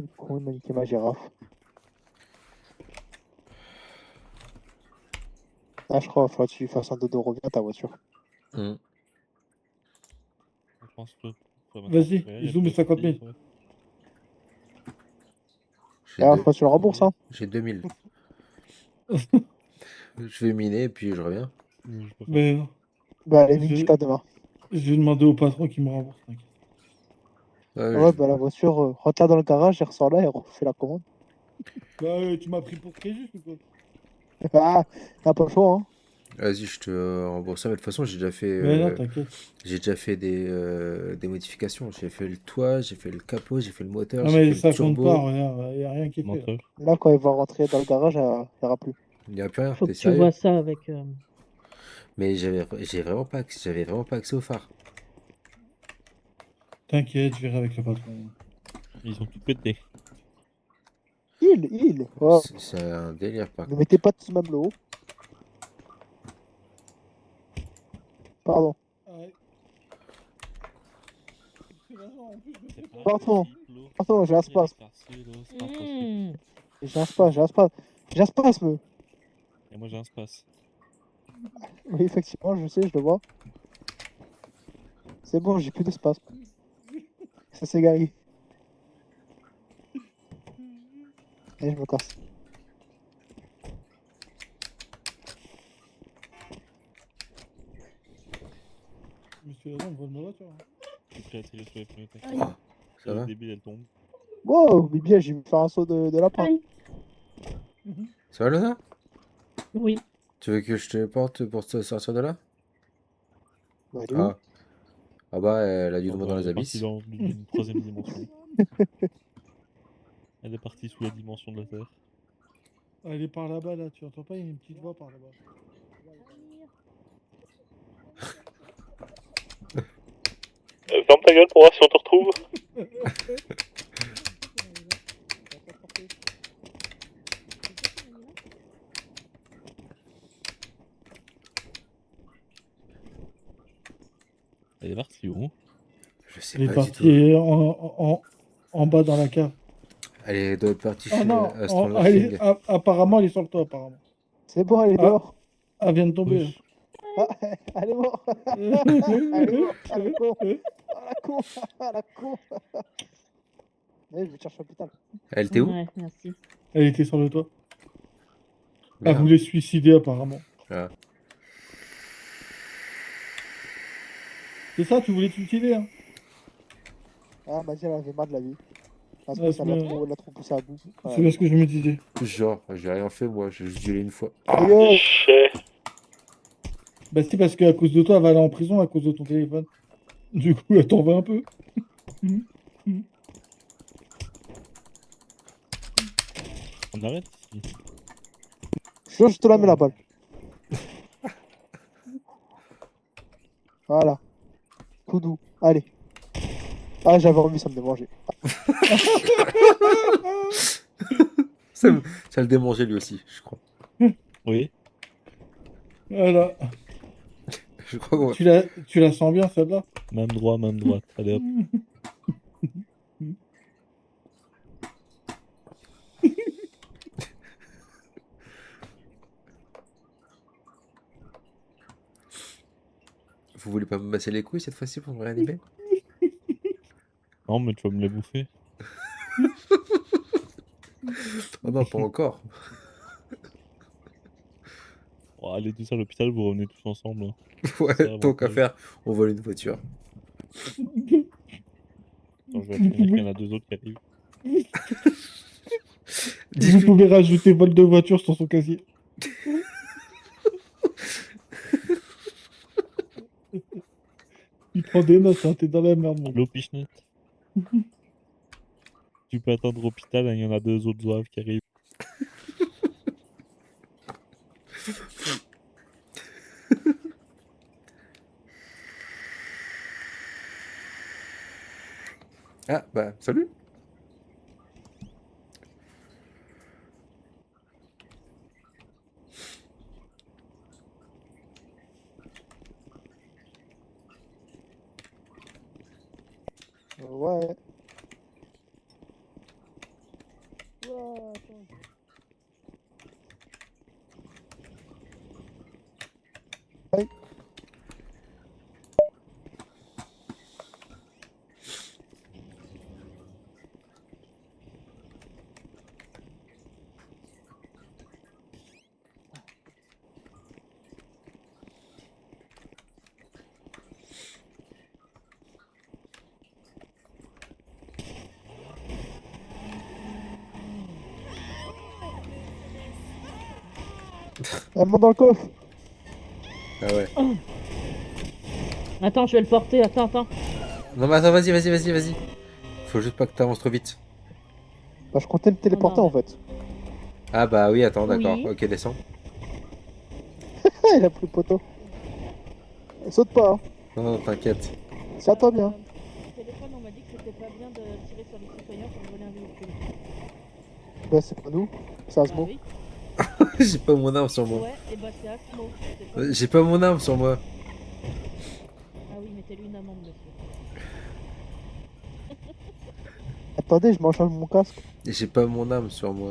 Le con, il m'a niqué ma girafe. Ah, je crois qu'il faudra que tu lui fasses un dodo. Reviens à ta voiture. Hum. Je pense que. Vas-y, zoom 50 000. J'ai Ah, deux- faut que tu le rembourses, hein. j'ai 2000. Je vais miner et puis je reviens. Mais non. Bah, allez, vite jusqu'à demain. Je vais demander au patron qu'il me rembourse, t'inquiète. Ouais, bah, la voiture, rentre là dans le garage et ressort là et refais la commande. Bah, tu m'as pris pour Crésus ou quoi? Ah, t'as pas le choix, hein. Vas-y, je te rembourse ça. Mais de toute façon, Mais non, t'inquiète. j'ai déjà fait des modifications. J'ai fait le toit, j'ai fait le capot, j'ai fait le moteur, Non, j'ai mais fait le ça compte pas, turbo. regarde, y a rien qui est fait. Là. Là, quand il va rentrer dans le garage, il n'y aura plus. Il n'y a plus rien, Faut t'es que tu sérieux? vois ça avec. Mais j'avais vraiment pas accès au phare. T'inquiète, je verrai avec le patron. Ils ont tout pété. Il oh. C'est un délire, par Ne contre. mettez pas tous même le haut. Pardon. Ouais. Pardon. Pardon, j'ai un spasme. Mmh. J'ai un spasme, j'ai un spasme. J'ai un spasme. Et moi j'ai un space. Oui, effectivement, je sais, je le vois. C'est bon, j'ai plus de spasme. Ça s'est garé. Et je me casse. Monsieur Adam, vole ma voiture. Je suis prêt à tirer sur les premiers tacs. Oh, ça va? Le débile elle tombe. Wow, Bibi, j'ai vu faire un saut de lapin. Aïe. Ça va, Luna? Oui. Tu veux que je te porte pour te sortir de là? Bah, il est où? Ah bah, elle a dû Oh, tomber bah, dans elle les est partie abysses. dans une troisième dimension. Elle est partie sous la dimension de la Terre. Elle est par là-bas, là, tu entends pas? Il y a une petite voix par là-bas. Ferme ta gueule pour voir si on te retrouve. Elle est partie où? Je sais Elle est pas du tout. partie en bas dans la cave. Elle doit être partie Ah chez non, Stranger Things. apparemment, elle est sur le toit, apparemment. C'est bon, elle est dehors. Elle vient de tomber. Oui. Ah, elle est morte. Elle est morte. Ah, la con. Ah, la con. Ah, la con. Mais je vais te chercher à l'hôpital. Elle était où? Ouais, merci. Elle était sur le toit. Elle Merde. voulait se suicider, apparemment. Ah. C'est ça, tu voulais te suicider, hein? Ah, elle m'a dit elle avait marre de la vie. Parce Ouais, que c'est ça bien. l'a trop poussé à bout. C'est bien ce que je me disais. Genre, j'ai rien fait, moi. J'ai juste gueulé une fois. Bah si, parce qu'à cause de toi, elle va aller en prison à cause de ton téléphone. Du coup, elle t'en veut un peu. On arrête ici. Je te la mets la balle. Voilà. Tout doux. Allez. Ah, j'avais envie, ça me démangeait. Ça le démangeait lui aussi, je crois. Oui. Voilà. Je crois qu'on va... Tu la sens bien, celle-là? Même droit, même droite. Allez hop. Vous voulez pas me masser les couilles cette fois-ci pour me réanimer? Non, mais tu vas me les bouffer. Oh non, pas encore. Oh, allez tous à l'hôpital, vous revenez tous ensemble. Hein. Ouais, C'est tant qu'à avantage. faire, on vole une voiture. Attends, je vais affirmer qu'il y en a deux autres qui arrivent. Vous pouvez rajouter vol de voiture sur son casier. Il prend des notes, hein, t'es dans la merde, mon gars. L'eau pichenette. Tu peux attendre l'hôpital, il y en a deux autres zouaves qui arrivent. Ah, bah, salut. Ouais. Elle monte dans le coffre. Ah ouais. Attends, je vais le porter. Attends. Non mais attends, vas-y. Faut juste pas que t'avances trop vite. Bah, je comptais me téléporter non, en fait. Ah bah oui, attends, d'accord. Oui. Ok, descends. Ah, il a pris le poteau. Saute pas, hein. Non, t'inquiète. C'est à toi bien. Au téléphone, on m'a dit que c'était pas bien de tirer sur les citoyens pour voler un véhicule. Bah, c'est pas nous. C'est Asmo. oui. J'ai pas mon arme sur moi. Ouais, et bah c'est Asmo. C'est pas... J'ai pas mon arme sur moi. Ah oui, mettez-lui une amende, monsieur. Attendez, je m'en change mon casque. J'ai pas mon arme sur moi.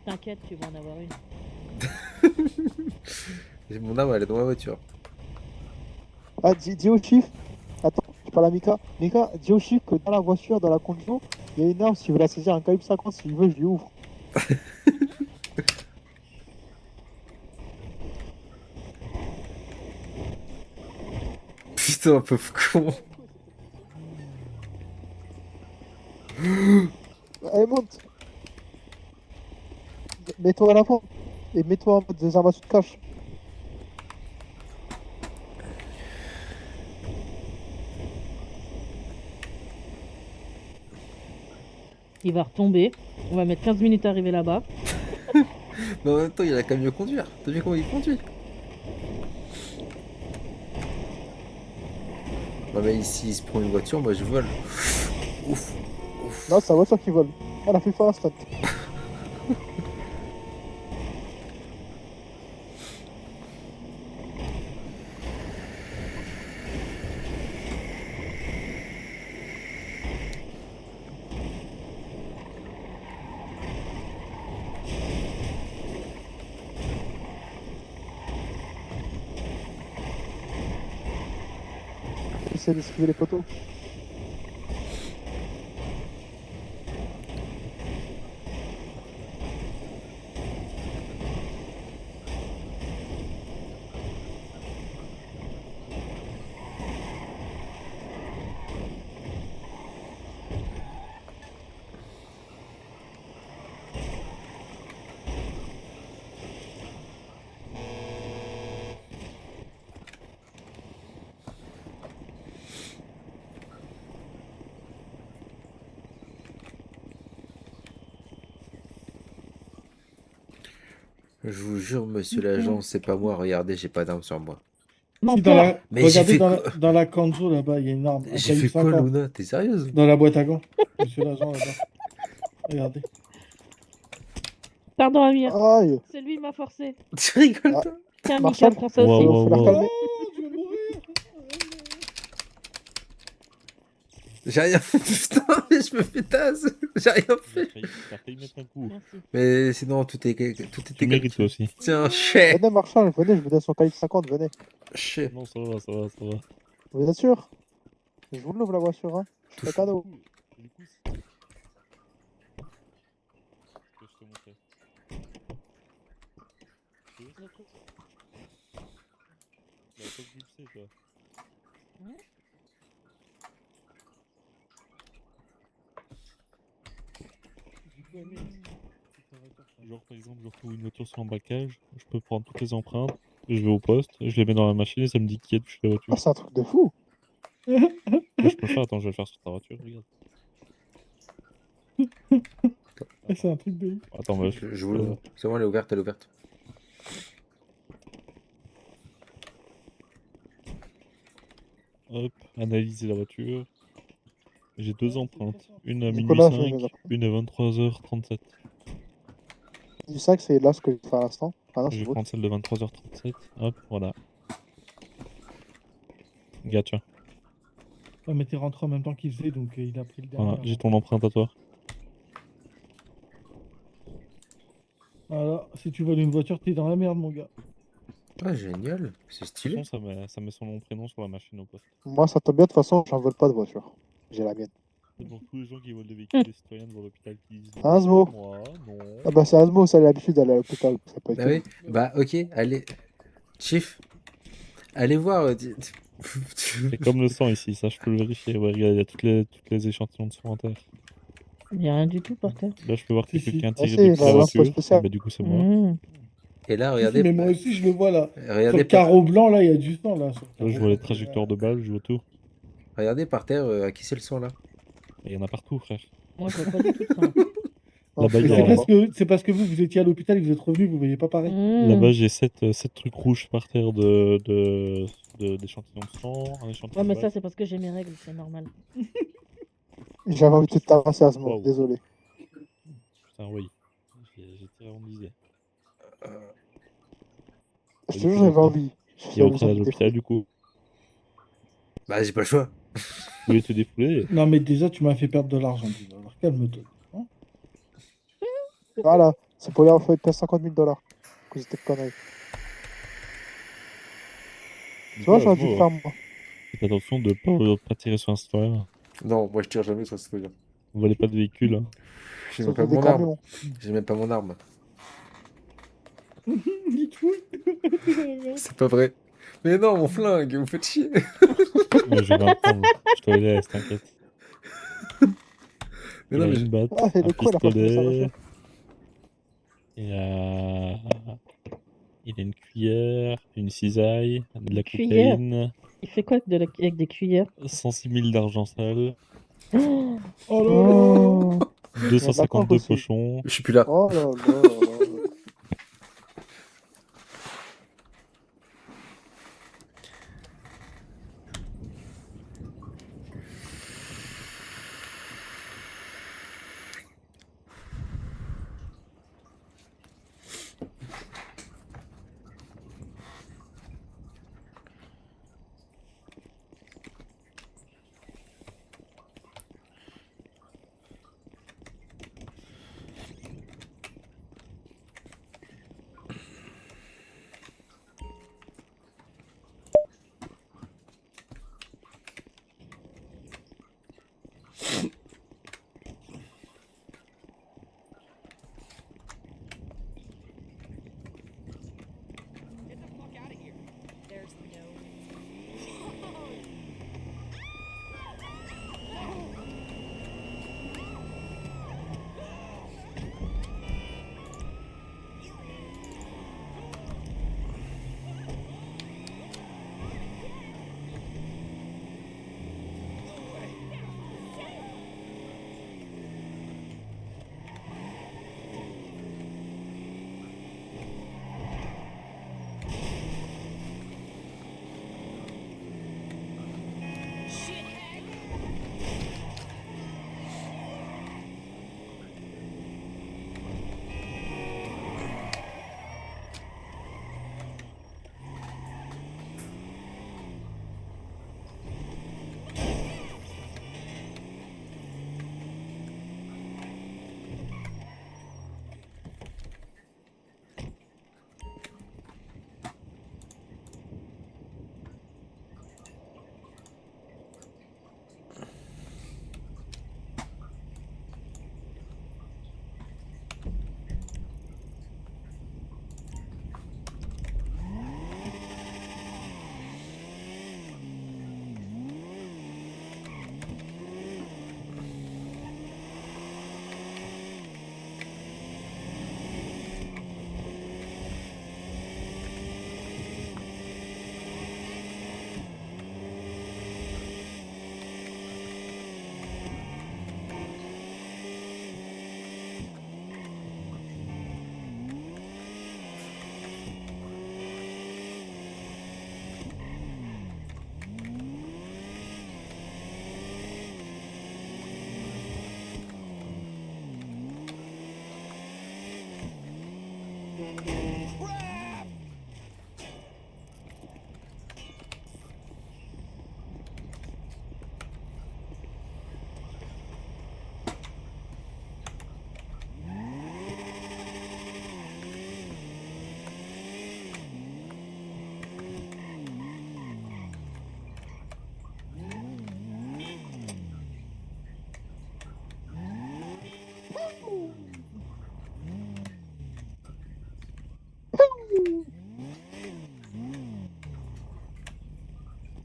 T'inquiète, tu vas en avoir une. Mon arme, elle est dans ma voiture. Ah, dis au chief. Attends, je parle à Mika. Mika, dis au chief que dans la voiture, dans la conduction, il y a une arme. S'il veut la saisir, un calibre 50, s'il veut, je lui ouvre. Putain, pauvre con. Allez, monte. Mets-toi à l'avant. Et mets-toi en mode des armes à sous de cache. Il va retomber. On va mettre 15 minutes à arriver là-bas. Mais en même temps, il a qu'à mieux conduire. T'as vu comment il conduit? Non mais ici, il se prend une voiture, moi je vole. Ouf. Non, c'est la voiture qui vole. Elle a fait fast. Essaie d'esquiver les poteaux. Je vous jure, monsieur l'agent, c'est pas moi. Regardez, j'ai pas d'arme sur moi. Si, Menteur. Mais j'ai regardez fait dans, quoi dans la canjo là-bas, il y a une arme. Un J'ai calibre fait quoi, 50. Luna? T'es sérieuse? Dans la boîte à gants. Monsieur l'agent là-bas. Regardez. Pardon, Amir. Aïe. C'est lui, il m'a forcé. Tu rigoles, Ah. toi? Tiens, Mika, Marshall, prends ça Wow, aussi. wow, faut la wow. calmer. Oh, je vais mourir. J'ai rien fait, putain, mais je me fais tasse. J'ai rien fait. T'as failli mettre un coup. Merci. Mais sinon, tout était Tu mérites toi aussi. Tiens, chais. Venez, Marshall, venez, je vous donne son calibre 50, venez. Chais. Non, ça va. Vous êtes sûr? Je vous l'ouvre la voiture, hein. Je fais cadeau. Du coup, je te montrer. Tu veux ça, toi? Bah, toi, tu le sais, toi. Genre, par exemple, je retrouve une voiture sur un braquage, je peux prendre toutes les empreintes, je vais au poste, je les mets dans la machine et ça me dit qui a touché la voiture. Ah, c'est un truc de fou. Mais je peux le faire, attends, je vais le faire sur ta voiture, regarde. C'est un truc de ouf. Attends, bah, Je vous l'ouvre. C'est bon, elle est ouverte, elle est ouverte. Hop, analyser la voiture. J'ai deux empreintes, une à minuit Nicolas, je vais 5, les empreintes. une à 23h37. Du 5, c'est là ce que je fais à l'instant. Ah non, Je c'est vais beau. prendre celle de 23h37, hop, voilà. Regarde, tiens, Ah, mais t'es rentré en même temps qu'il faisait, donc il a pris le dernier. voilà, j'ai ton empreinte à toi. Voilà, si tu voles une voiture, t'es dans la merde, mon gars. Ah, génial. C'est De toute stylé. façon, ça met son nom prénom sur la machine au poste. Moi, ça tombe bien, de toute façon, j'en vole pas de voiture. J'ai la mienne. Donc tous les gens qui volent des véhicules des citoyens devant l'hôpital qui disent Ah, Asmo. moi, non. Ah bah, c'est Asmo, ça a l'habitude d'aller à l'hôpital. Ça peut être Ah oui. Bah, ok, allez. Chief, allez voir. C'est comme le sang ici, ça je peux le vérifier. Ouais, regarde, il y a toutes les échantillons de sang en terre. Il y a rien du tout par terre. Là, je peux voir Si, quelqu'un si. qui a Ah intégré si, depuis la la lampe voiture. spéciale. Bah, du coup, c'est moi. Mmh. Et là, Si, si, regardez, mais moi aussi, je le vois là. Sur regardez, le carreau blanc, là, il y a du sang là. Sur le Là, carreau je vois les blanc. trajectoires de balles, je vois tout. regardez par terre, à qui c'est le sang là? Il y en a partout, frère. Moi, je vois pas du tout de sang. Là-bas, je il y Mais a- vois pas. c'est parce que vous étiez à l'hôpital et que vous êtes revenu, vous voyez pas pareil. Là-bas, Mmh. j'ai 7 trucs rouges par terre d'échantillons de sang, un échantillon Ouais, de mais balles. ça, c'est parce que j'ai mes règles, c'est normal. J'avais envie de te tabasser à ce moment, Waouh. désolé. Putain, oui. J'ai tiré en disait. Je Bah, te du jure, coup, j'avais envie. il J'avais rentre besoin à de me l'hôpital, défouler. du coup. Bah, j'ai pas le choix. Vous voulez te défouler? Non, mais déjà, tu m'as fait perdre de l'argent, déjà. Alors calme-toi. Hein. Voilà, c'est pour lui avoir fait perdre 50 000 $. Que c'était connerie. Tu vois, Nicolas, j'aurais dû le moi, faire moi. faites attention de pas tirer sur un citoyen. Non, moi je tire jamais sur ce truc. Vous volez pas de véhicule. Hein. J'ai même pas Surtout des mon arme. camions. J'ai même pas mon arme. Nico, C'est pas vrai. Mais non, mon flingue, vous faites chier. Ouais, je vais rien prendre. Je te laisse, t'inquiète. Mais Il non, a mais une batte, Ah, et un le coup, elle a pas trouvé sa voiture. pistolet. Il a... il a une cuillère, une cisaille, de la Cuillère. cocaïne, Il fait quoi avec des cuillères? 106 000 d'argent sale, Oh, Oh là là. Oh, il y a de la coque 252 aussi. pochons. je suis plus là. Oh là là là là.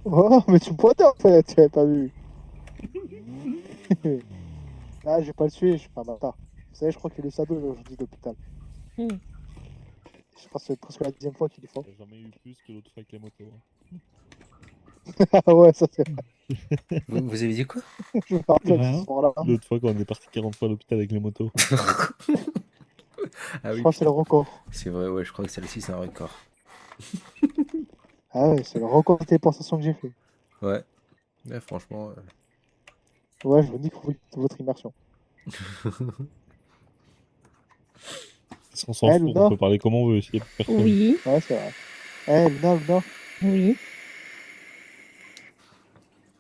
Oh, mais tu me pointais en fait, tu avais pas vu. Là, je vais pas le tuer, je suis pas un bâtard. Vous savez, je crois qu'il est sado aujourd'hui d'hôpital. Hmm. Je crois que c'est presque la 10e fois qu'il est fort. J'ai jamais eu plus que l'autre fois avec les motos. Hein. Ah ouais, ça c'est Vous avez dit quoi? je me rappelle Rien. ce soir-là. L'autre fois quand on est parti 40 fois à l'hôpital avec les motos. Ah Je oui, crois que c'est le putain. record. C'est vrai, ouais, je crois que celle-ci, c'est un record. Ah ouais, c'est le record de téléportation que j'ai fait. Ouais. Ouais, franchement. Ouais, je vous nique votre immersion. Parce qu'on s'en Eh, fout, on Luna? peut parler comme on veut s'il y a plus personne. Oui, Ouais, c'est vrai. Eh, Luna, oui.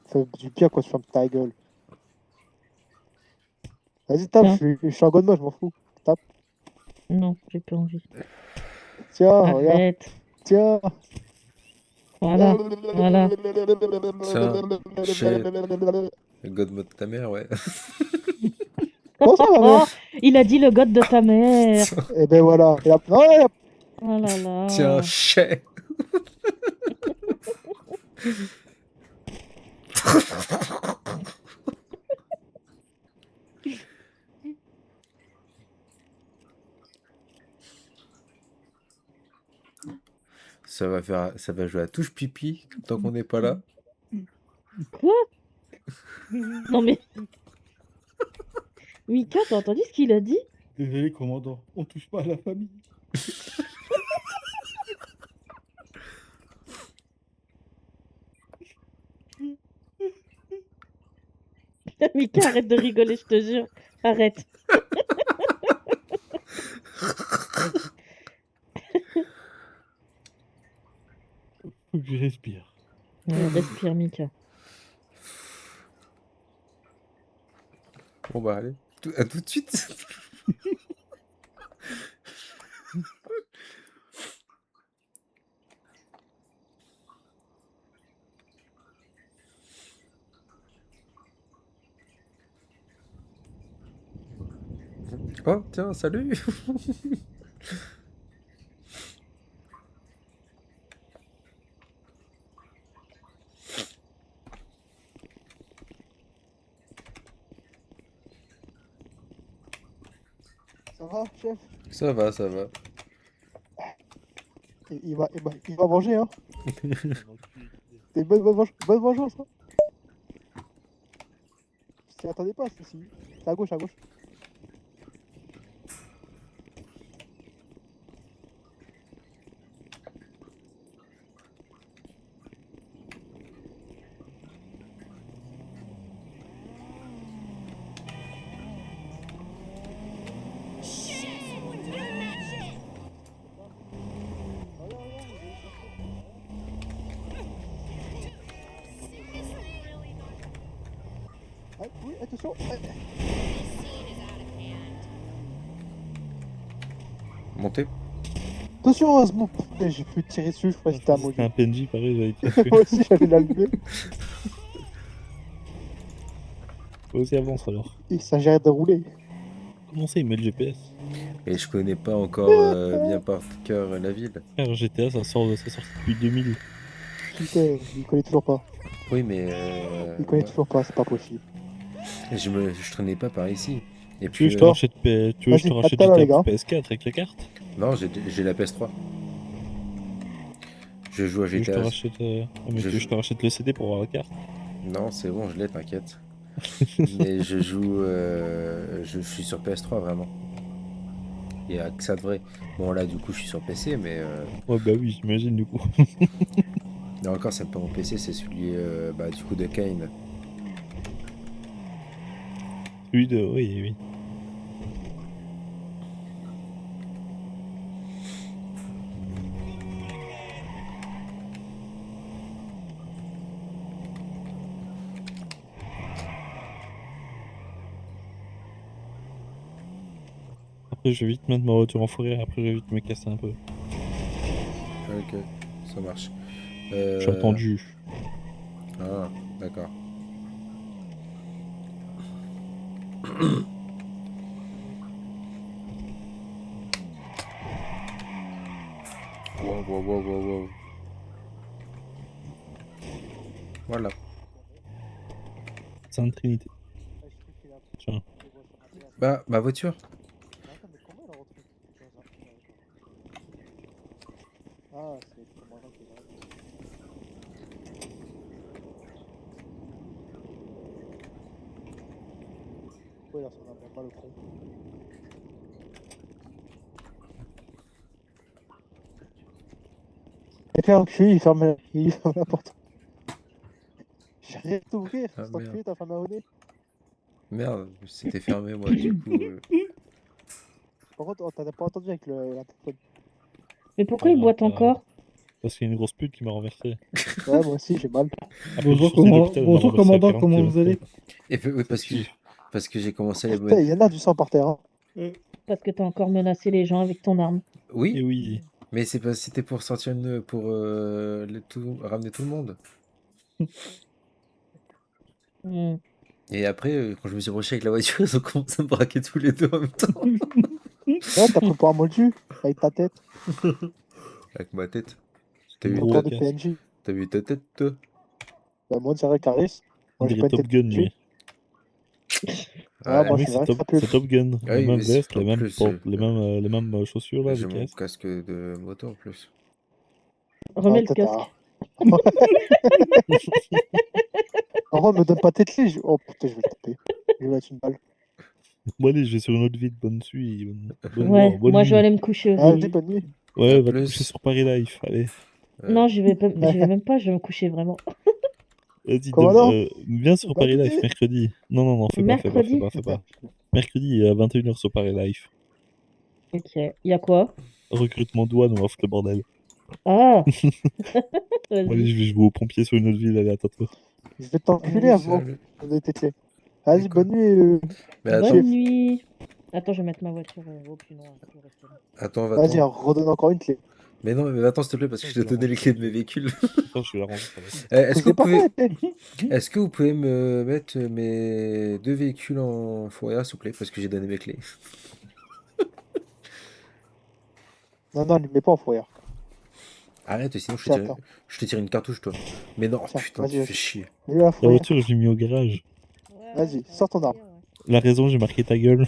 fais du pire quand tu fermes ta gueule. Vas-y, tape, Tiens. je suis en god mode, je m'en fous. Tape. Non, j'ai pas envie. Tiens, regarde. Arrête. Tiens. Voilà. Voilà. Tiens, chez God mode ta mère, ouais. Comment ça, ma Oh, mère? il a dit le god de ta mère. Eh ben voilà. Et là... Non, Oh là là. Tiens, chez. Ça va jouer à touche pipi tant qu'on n'est pas là. Quoi? Non mais... Mika, t'as entendu ce qu'il a dit? Désolé, commandant. On touche pas à la famille. Mika, arrête de rigoler, je te jure. Arrête. Faut que je respire. Ouais, respire, Mika. Bon bah allez, à tout de suite. Oh tiens, salut. Ça va, chef? Ça va, ça va. Il va manger, hein? C'est une bonne vengeance, hein? Je t'y attendais pas, ceci. C'est à gauche, à gauche. Oui, attention. Montez. Attention, Osmo. J'ai pu tirer dessus, je crois que c'était un C'était maudit. un PNJ, pareil, j'avais été tué. Moi aussi, j'allais l'allumer. Vas-y, avance alors. Il s'agirait de rouler. Comment ça, il met le GPS? Et je connais pas encore bien par cœur la ville. Frère, GTA, ça sort depuis 2000. Putain, il connaît toujours pas. Oui, mais Il connaît moi, toujours pas, c'est pas possible. je traînais pas par ici. Et Tu veux que je puis te rachète, tu veux que je te Vas-y, à rachète tout à l'heure, GTA les gars. pour PS4 avec la carte? non, j'ai la PS3. Je joue à Tu veux que je te GTA. rachète, mais je tu veux que je joue- te rachète le CD pour avoir la carte? Non, c'est bon, je l'ai, t'inquiète. Mais je joue, je suis sur PS3 vraiment. Il y a que ça de vrai. Bon là, du coup, je suis sur PC, mais Ouais, bah oui, j'imagine du coup. là encore, c'est pas mon PC, c'est celui, bah, du coup, de Kane. Oui, oui, oui. Après, je vais vite mettre ma voiture en forêt, après, je vais vite me casser un peu. Ok, ça marche. Je suis attendu. Ah, d'accord. Wow, wow, wow, wow, wow. Voilà. Sainte Trinité. Tiens. Bah, ma voiture. Attends, mais comment elle a retrouvé Ah, c'est le commandant qui est là. Pourquoi il a son arme pas le con? Et puis enculé, il ferme la porte. J'ai rien à t'ouvrir, Ah, cet merde. enculé, t'as fermé à nez. Merde, c'était fermé, moi, du coup. Par contre, t'as pas entendu avec l'interphone. Mais pourquoi il boite encore? Parce qu'il y a une grosse pute qui m'a renversé. Ouais, moi aussi, j'ai mal. Après, je suis Bonjour, sorti de l'hôpital, elle m'a Bonjour renversé à commandant, 40 comment vous allez? km/h. Et oui, Positif. parce que j'ai commencé les Putain, bonnes. il y en a du sang par terre. Hein. Parce que t'as encore menacé les gens avec ton arme. Oui, Et oui. mais c'était pour sortir pour ramener tout le monde. Hmm. Et après, quand je me suis rushé avec la voiture, ils ont commencé à me braquer tous les deux en même temps. Ouais, t'as pris pour un moldu avec ta tête. Avec ma tête. T'as Une vu gros Encore ta... de casse. PNJ. T'as vu ta tête, toi? Bah, moi, c'est vrai, Caris. On Moi, j'ai dirait pas une Top tête Gun, PNJ. lui. Ah, Ouais. moi, Le je mec, suis vrai crapule. c'est Top Gun. Ah La oui, même mais veste, en les mêmes, plus, les mêmes chaussures, là, j'ai avec mon casque. casque de moto en plus. Remets Ah, le toi, casque. En vrai, me donne pas tes clés. Oh putain, je vais le taper. Je vais mettre une balle. Bon, allez, je vais sur une autre ville. Bonne nuit. Ouais, Bonne moi je vais nuit. aller me coucher Ah, aussi. vas-y, bonne nuit. Ouais, À va te coucher plus. sur Paris Life. Allez. Non, j'y vais même pas, je vais me coucher vraiment. Vas-y, Commandant, viens sur bonne Paris Life nuit. mercredi. Non, non, non, fais pas, fais pas, fais Mercredi? pas, fais pas. Mercredi à 21h sur Paris Life. Ok. Y a quoi? Recrutement douane, on va foutre le bordel. Ah! Bon, allez, Vas-y. je vais aux pompiers sur une autre ville. Allez, à tantôt. Je vais t'enculer avant Salut. de donner tes clés. Vas-y, Et quoi? bonne nuit. Mais attends, Bonne nuit. Attends, je vais mettre ma voiture. Oh, puis non, je vais rester là. attends, Vas-y, va-t'en. redonne encore une clé. Mais non, mais va-t'en, s'il te plaît, parce que je Je vais t'ai la donné les ranger, clés de ta mes clé. véhicules. Attends, je vais la ranger, ta clé. Est-ce Je que l'ai vous pas pouvez... fait. Est-ce que vous pouvez me mettre mes deux véhicules en fourrière, s'il vous plaît, parce que j'ai donné mes clés. Non, non, ne mets pas en fourrière. Arrête, sinon Tiens, attends. je te tire une cartouche, toi. Mais non, Tiens, putain, tu vas-y, fais vas-y. chier. Mets-le à la La fourrière. voiture, je l'ai mis au garage. Ouais, Vas-y, ça va sors ton arme. suffire, ouais. La raison, j'ai marqué ta gueule.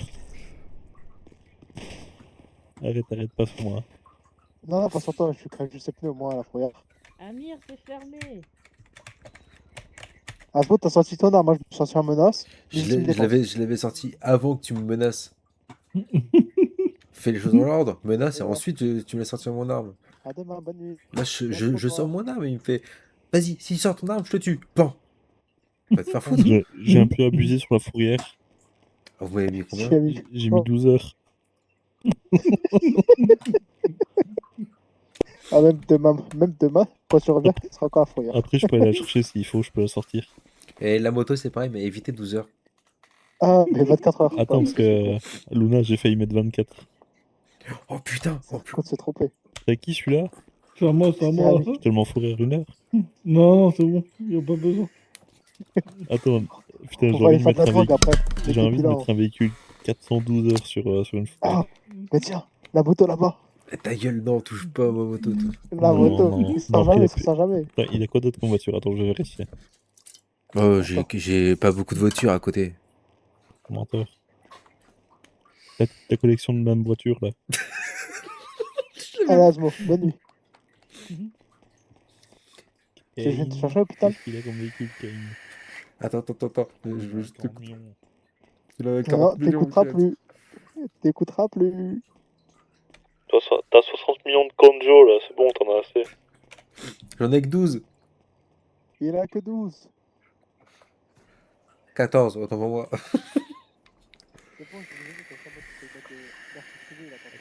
Arrête pas sur moi. Non, non, pas sur toi, je suis craque juste pneus au moins à la fourrière. Amir, c'est fermé. Ah, c'est bon, t'as sorti ton arme, moi je me suis sorti en menace. Je Légitime l'ai- je défense. l'avais je l'avais sorti avant que tu me menaces. Fais les choses dans l'ordre, menace, et Voilà. ensuite tu me laisses sortir mon arme. À demain, bonne nuit. Là, Merci pour je sors toi. mon arme et il me fait vas-y, si tu sors ton arme, je te tue. Pan. Va te faire foutre. J'ai un peu abusé sur la fourrière. Ah, vous m'avez mis Si combien? j'ai mis. J'ai mis 12 heures. Ah, même demain, quand tu reviens, il sera encore à la fourrière. Après, je peux aller la chercher s'il faut, je peux la sortir. Et la moto, c'est pareil, mais évitez 12 heures. Ah, mais 24 heures. Attends, Ouais, parce que Luna, j'ai failli mettre 24. Oh putain, oh, Quand tu t'es trompé. C'est à qui celui-là? C'est à moi, c'est à moi. Ah, Tellement fourrure 1 heure. Non, non, c'est bon, il a pas besoin. Attends, putain, on va aller faire de la drogue après. Les j'ai envie de débils, mettre un véhicule 412 heures sur une fourrière. Ah, mais tiens, la moto là-bas. ta gueule, non, touche pas à ma moto, toi. La Non, moto. non, Il se non, sert jamais, après, il se sert jamais. Putain, il a quoi d'autre comme voiture? Attends, je vais vérifier. Oh, j'ai pas beaucoup de voitures à côté. Menteur. Ta collection de même voiture là. Allez, Asmo, bonne nuit. Tu viens te Kane, chercher à l'hôpital? qu'est-ce qu'il a comme véhicule, Kane? Attends. Je veux juste te 40 millions. Il en a Non, 40 millions. t'écouteras Gilles. plus. T'écouteras plus. T'as 60 millions de Kanjo là, c'est bon, t'en as assez. J'en ai que 12. Il a que 12. 14, autant pour moi. C'est bon, je vais le comme ça, moi, tu peux mettre l'article privé, là, pardon.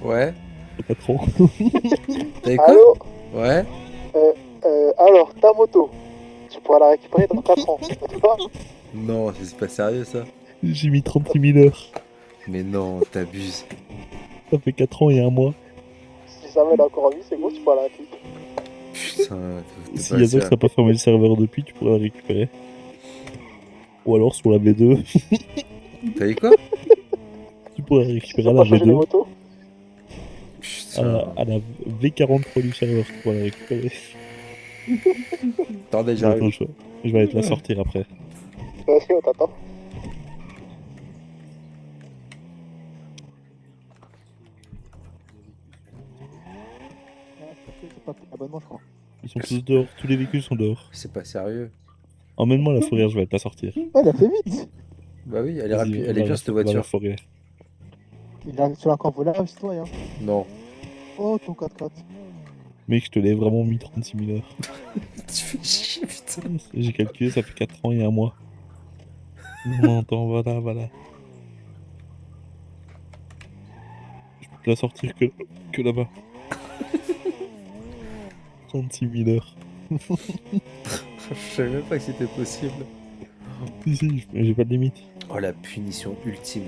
Ouais. Pas trop. T'as eu quoi? Allô Ouais. Alors, ta moto, tu pourras la récupérer dans 4 ans. Tu vois? Non, c'est pas sérieux ça. J'ai mis 36 000 heures. Mais non, t'abuses. Ça fait 4 ans et 1 mois. Si jamais elle est encore en vie, c'est bon, tu pourras la récupérer. Putain, t'es Si pas Yazox sûr. n'a pas fermé le serveur depuis, tu pourras la récupérer. Ou alors sur la V2. T'as eu quoi? Tu pourras la Ils récupérer ont à la pas changé les V2. motos. Putain. À la V43 du serveur, tu pourras la récupérer. Attendez, Attends, j'arrive. je vais aller te la sortir après. Vas-y, on t'attend. C'est pas pris l'abonnement, je crois. Ils sont tous dehors, tous les véhicules sont dehors. C'est pas sérieux. Emmène-moi à la forêt, je vais te la sortir. Ouais, il a fait vite. Bah oui, elle est, Vas-y, elle est bien cette va à la voiture. forêt. Tu l'as encore volé un citoyen. Non. Oh, ton 4x4. Mec, je te l'ai vraiment mis 36 000 heures. Tu fais chier, putain. J'ai calculé, ça fait 4 ans et 1 mois. Non, attends, voilà. Je peux te la sortir que là-bas. 36 000 heures. Je savais même pas que c'était possible. Si, j'ai pas de limite. Oh, la punition ultime.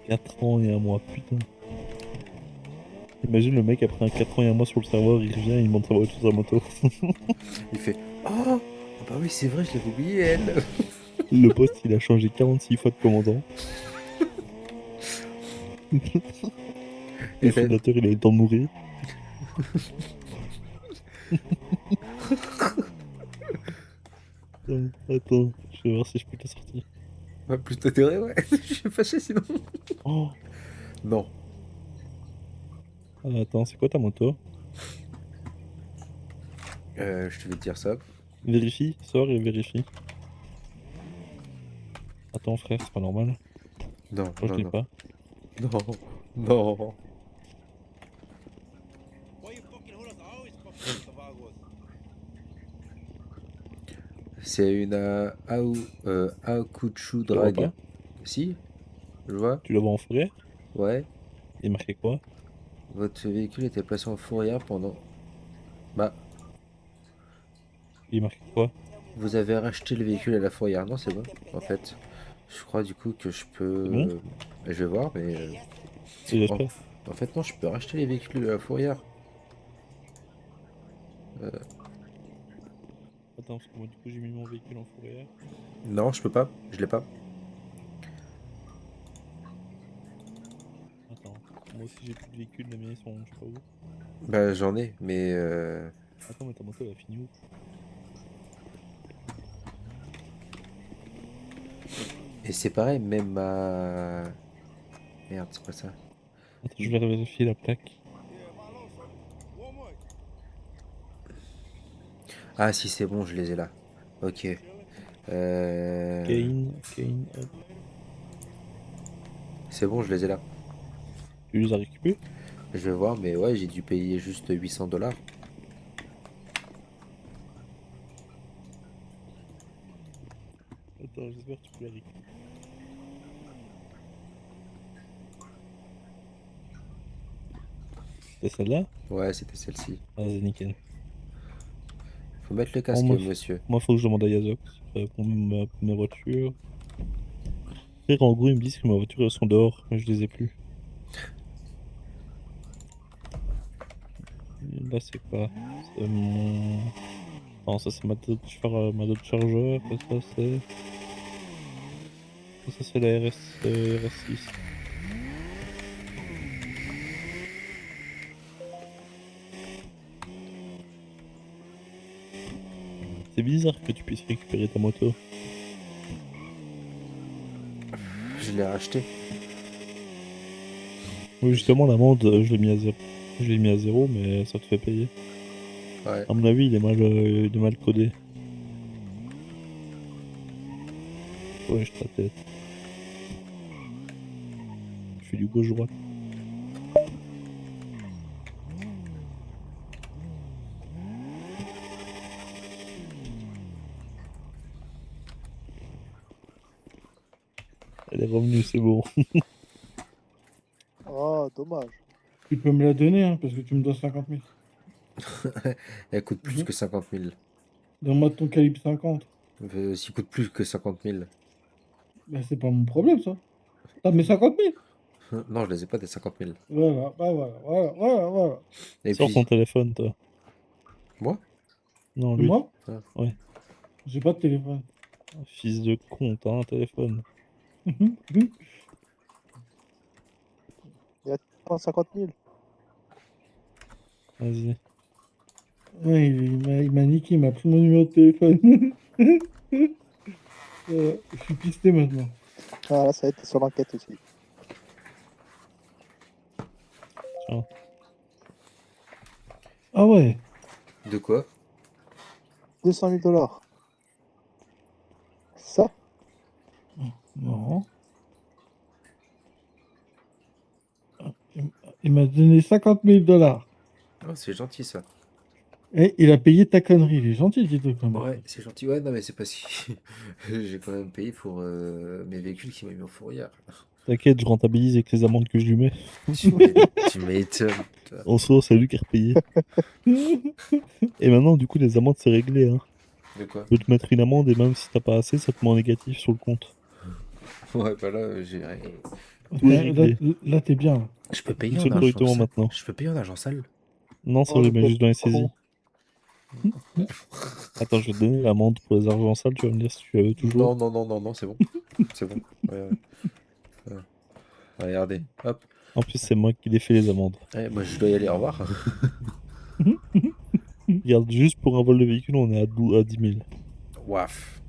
4 ans et 1 mois, putain. Imagine le mec après un 4 ans et 1 mois sur le serveur, il revient, il monte sa voiture, sa moto. Il fait oh, bah oui, c'est vrai, je l'avais oublié, elle. Le poste, il a changé 46 fois de commandant. Et Le fondateur, il a eu le temps de mourir. Attends, je vais voir si je peux te la sortir. Bah, plutôt t'es ouais. Je suis fâché sinon. Oh, Non. attends, c'est quoi ta moto? Je te vais te dire ça. Vérifie, sors et vérifie. Attends frère, c'est pas normal. Non, Moi je non, l'ai non. pas. Non, non. C'est une Akuchu Tu la vois Drag. pas? Si, je vois. Tu la vois en forêt? Ouais. Il est marqué quoi? Votre véhicule était placé en fourrière pendant. Bah, Il est marqué quoi? vous avez racheté le véhicule à la fourrière. Non, c'est bon. En fait, je crois du coup que je peux. C'est bon? Je vais voir, mais. C'est déjà En... prêt. en fait, non, je peux racheter les véhicules de la fourrière. Attends, parce que moi du coup j'ai mis mon véhicule en forêt. Non, je peux pas. Je l'ai pas. Attends, moi aussi j'ai plus de véhicule, les miens ils sont je sais pas où. Bah, j'en ai, mais. Attends, mais ta moto elle a fini où? Et c'est pareil, même ma. Merde, c'est pas ça. Attends, je vais vérifier la plaque. Ah, si, c'est bon, je les ai là. Ok. Kane, hop. C'est bon, je les ai là. Tu les as récupérés? Je vais voir, mais ouais, j'ai dû payer juste 800 $. Attends, j'espère que tu peux la récupérer. C'est celle-là? Ouais, c'était celle-ci. Ah, c'est nickel. Faut mettre le casque, moi, monsieur. Moi, faut que je demande à Yazox pour mes voitures. Frère, en gros, ils me disent que mes voitures elles sont dehors, mais je les ai plus. Là, c'est quoi? C'est mon. Non, ça, c'est ma Dodge Charger. Ça, c'est la RS6. C'est bizarre que tu puisses récupérer ta moto. Je l'ai racheté. Oui, justement, l'amende, je l'ai mis à zéro. Je l'ai mis à zéro, mais ça te fait payer. Ouais. À mon avis, il est mal codé. Ouais, je ta tête. Je fais du gauche-droite. Elle est revenue, c'est bon. Oh, dommage. Tu peux me la donner, hein, parce que tu me dois 50 000. Elle coûte plus Mhm. que 50 000. Donne-moi ton calibre 50. S'il coûte plus que 50 000. Bah, c'est pas mon problème, ça. T'as mes 50 000. Non, je les ai pas des 50 000. Voilà, bah voilà. Et Sors puis, ton téléphone, toi. moi Non, Et lui. moi Ouais. J'ai pas de téléphone. Fils de con, t'as un téléphone. Il y a 50 000. Vas-y. Ouais, il m'a niqué, il m'a pris mon numéro de téléphone. Je suis pisté maintenant. Ah, là, ça a été sur l'enquête aussi. Tiens. Ah ouais. De quoi 200 000 $. Ça? Non. Il m'a donné 50 000 $. Oh, c'est gentil ça. Et il a payé ta connerie. Il est gentil, dis-toi quand même. Ouais, c'est gentil. Ouais, non, mais c'est parce que j'ai quand même payé pour mes véhicules qui m'ont mis au fourrière. T'inquiète, je rentabilise avec les amendes que je lui mets. Tu m'étonnes. Toi. En soi, c'est lui qui a repayé. Et maintenant, du coup, les amendes, c'est réglé. Hein. De quoi Je peux te mettre une amende et même si t'as pas assez, ça te met en négatif sur le compte. Ouais, bah là, j'ai rien. Tout est Là, réglé. là, t'es bien. Là. Je peux payer C'est en argent correctement sale. maintenant. Je peux payer en argent sale. Non, ça, Oh, je le le mets juste dans les con. saisies. Attends, je vais te donner l'amende pour les argents sales, tu vas me dire si tu la veux toujours. Non, c'est bon. C'est bon. Ouais. Regardez. Hop. En plus, c'est moi qui les fait les amendes. Ouais, moi, je dois y aller. Au revoir. Regarde, juste pour un vol de véhicule, on est à 10 000. Waf.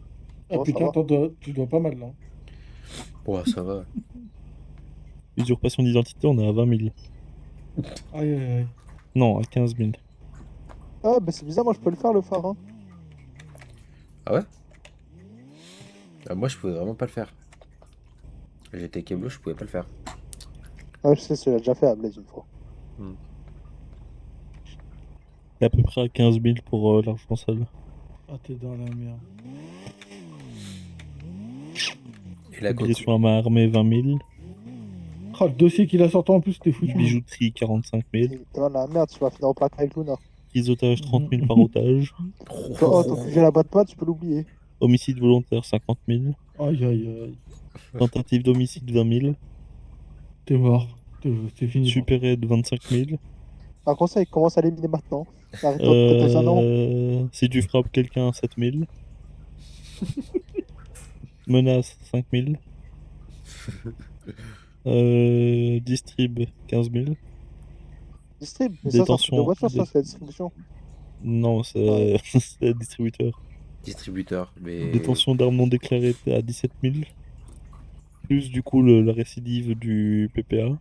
Ah Bon, ça putain, va. tu dois pas mal là. Ouais, ça va. Usurpation d'identité, on est à 20 000. Aïe aïe aïe. Non, à 15 000. Ah, mais c'est bizarre, moi je peux le faire le phare. Hein. Ah ouais moi, je pouvais vraiment pas le faire. J'étais Keblo, je pouvais pas le faire. Ah, je sais, je l'ai déjà fait à Blaise une fois. C'est à peu près à 15 000 pour l'argent sale. Ah, t'es dans la merde. Et la coque. Agression à main armée, 20 000. Ah, le dossier qu'il a sorti en plus, t'es foutu. Bijouterie, 45 000. T'es dans la merde, tu vas finir au placard avec Luna. Prise d'otage, 30 000 par otage. Oh, ton QG la batte pas, tu peux l'oublier. Homicide volontaire, 50 000. Aïe aïe aïe. Tentative d'homicide, 20 000. T'es mort. C'est fini. Super aide, 25 000. Par contre, ça, il commence à l'éliminer maintenant. Arrête-toi de prêter un an. Si tu frappes quelqu'un, 7 000. Menace, 5 000. Distrib, 15 000. Distrib. Mais ça, c'est un truc Détention. de voiture, ça, c'est la distribution. Non, c'est Ouais. c'est distributeur. Distributeur. Mais. Détention d'armes non déclarées à 17 000. Plus du coup la récidive du PPA.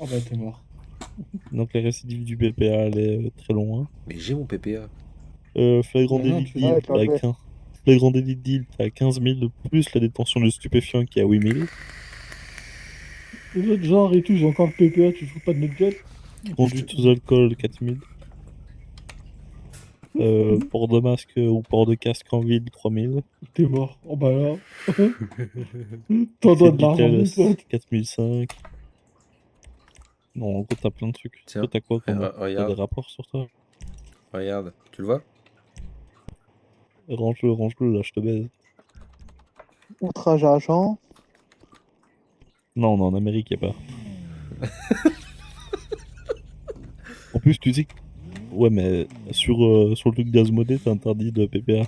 Ah bah t'es mort. Donc la récidive du PPA, elle est très loin. Mais j'ai mon PPA. Flagrant Mais non, délit de tu deal, l'as, t'es à tu l'as 15. Flagrant délit de deal, t'es à 15 000, plus la détention de stupéfiants qui est à 8 000. Les autres genres et tout, j'ai encore le PPA, tu te fous pas de notre gueule. Conduite sous alcool, 4 000. Port de masque ou port de casque en ville, 3 000. T'es mort. Oh bah là. T'en dois de l'argent, mon pote. 4 500. Non, en gros, t'as plein de trucs. Tiens. Toi, t'as quoi comme Regarde. T'as des rapports sur toi? Regarde. Tu le vois Range-le, là, je te baise. Outrage à agent. Non, en Amérique, y'a pas. En plus, tu sais que... Ouais, mais sur le truc d'Asmodée, t'es interdit de PPA.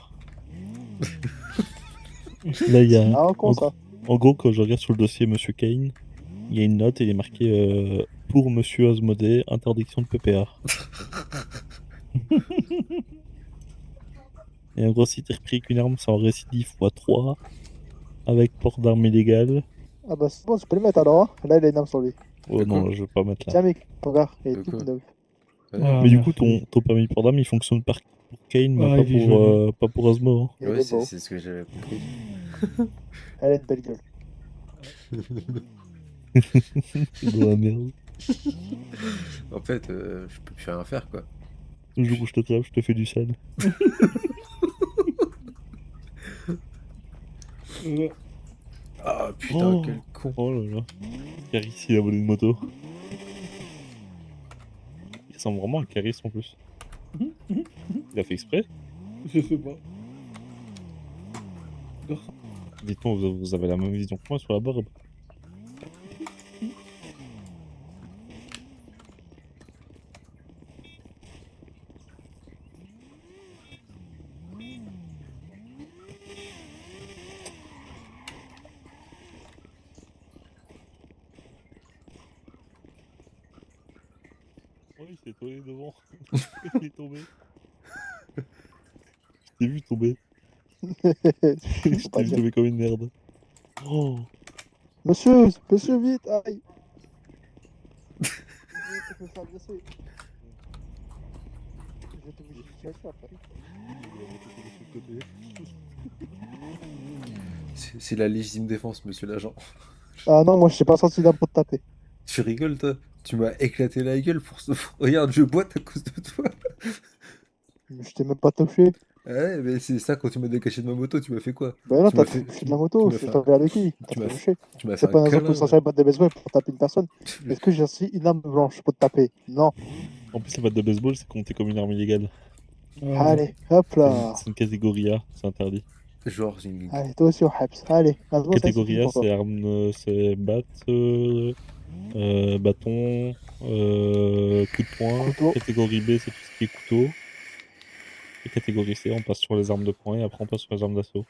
Là, il y a... Ah, con, ça. En gros, quand je regarde sur le dossier Monsieur Kane, il y a une note et il est marqué pour Monsieur Asmodée, interdiction de PPA. Et en gros, si t'es repris avec une arme, c'est en récidive x3, avec port d'armes illégales. Ah, bah c'est bon, tu peux le mettre alors. Hein. Là, il a une arme sur lui. Oh De non, quoi je vais pas mettre là. Tiens, mec, regarde, il De est tout quoi neuf. Ah, Mais du coup, merci. ton permis port d'armes, il fonctionne pour Kane, mais Ah, pas, il est joli. pas pour Asmo. Hein. Il Ouais, est beau. c'est ce que j'avais compris. Elle a une belle gueule. C'est de la merde. En fait, je peux plus rien faire, quoi. Le jour où je te crève, je te fais du sale. Ah putain, Oh. quel con. Oh là là. Caris, il a volé une moto. Il ressemble vraiment à Caris en plus. Il a fait exprès. Je sais pas. Dites-moi, vous avez la même vision que moi sur la barbe. Oh, il s'est tombé devant. Il est tombé. Je t'ai vu tomber. Je Faut pas t'ai vu dire. tomber comme une merde. Oh. Monsieur, monsieur, vite, aïe. Je me fais agresser. Je vais te vous justifier après. C'est la légitime défense, monsieur l'agent. Ah non, moi je t'ai pas sorti d'un pot de taper. Tu rigoles, toi? Tu m'as éclaté la gueule pour ce. Regarde, je boite à cause de toi. Je t'ai même pas touché. Ouais, mais c'est ça, quand tu m'as décaché de ma moto, tu m'as fait quoi? Ben non, Tu m'as t'as fait. touché de la moto, m'as je fait t'ai un- tombé avec qui? Tu T'as m'as touché. tu m'as fait C'est un pas une raison pour câlin. sortir la boîte de baseball pour taper une personne. Est-ce que j'ai aussi une arme blanche pour te taper? Non. En plus, la batte de baseball, c'est compté comme une arme illégale. Allez, hop C'est là. c'est une catégorie A, c'est interdit. Genre, j'ai une. Allez, toi aussi au Habs. Allez, maintenant ça y est, c'est Catégorie fini A, pour toi. c'est arme, c'est batte, bâton, coup de poing. Couteau. Catégorie B, c'est tout ce qui est couteau. Et catégorie C, on passe sur les armes de poing et après on passe sur les armes d'assaut.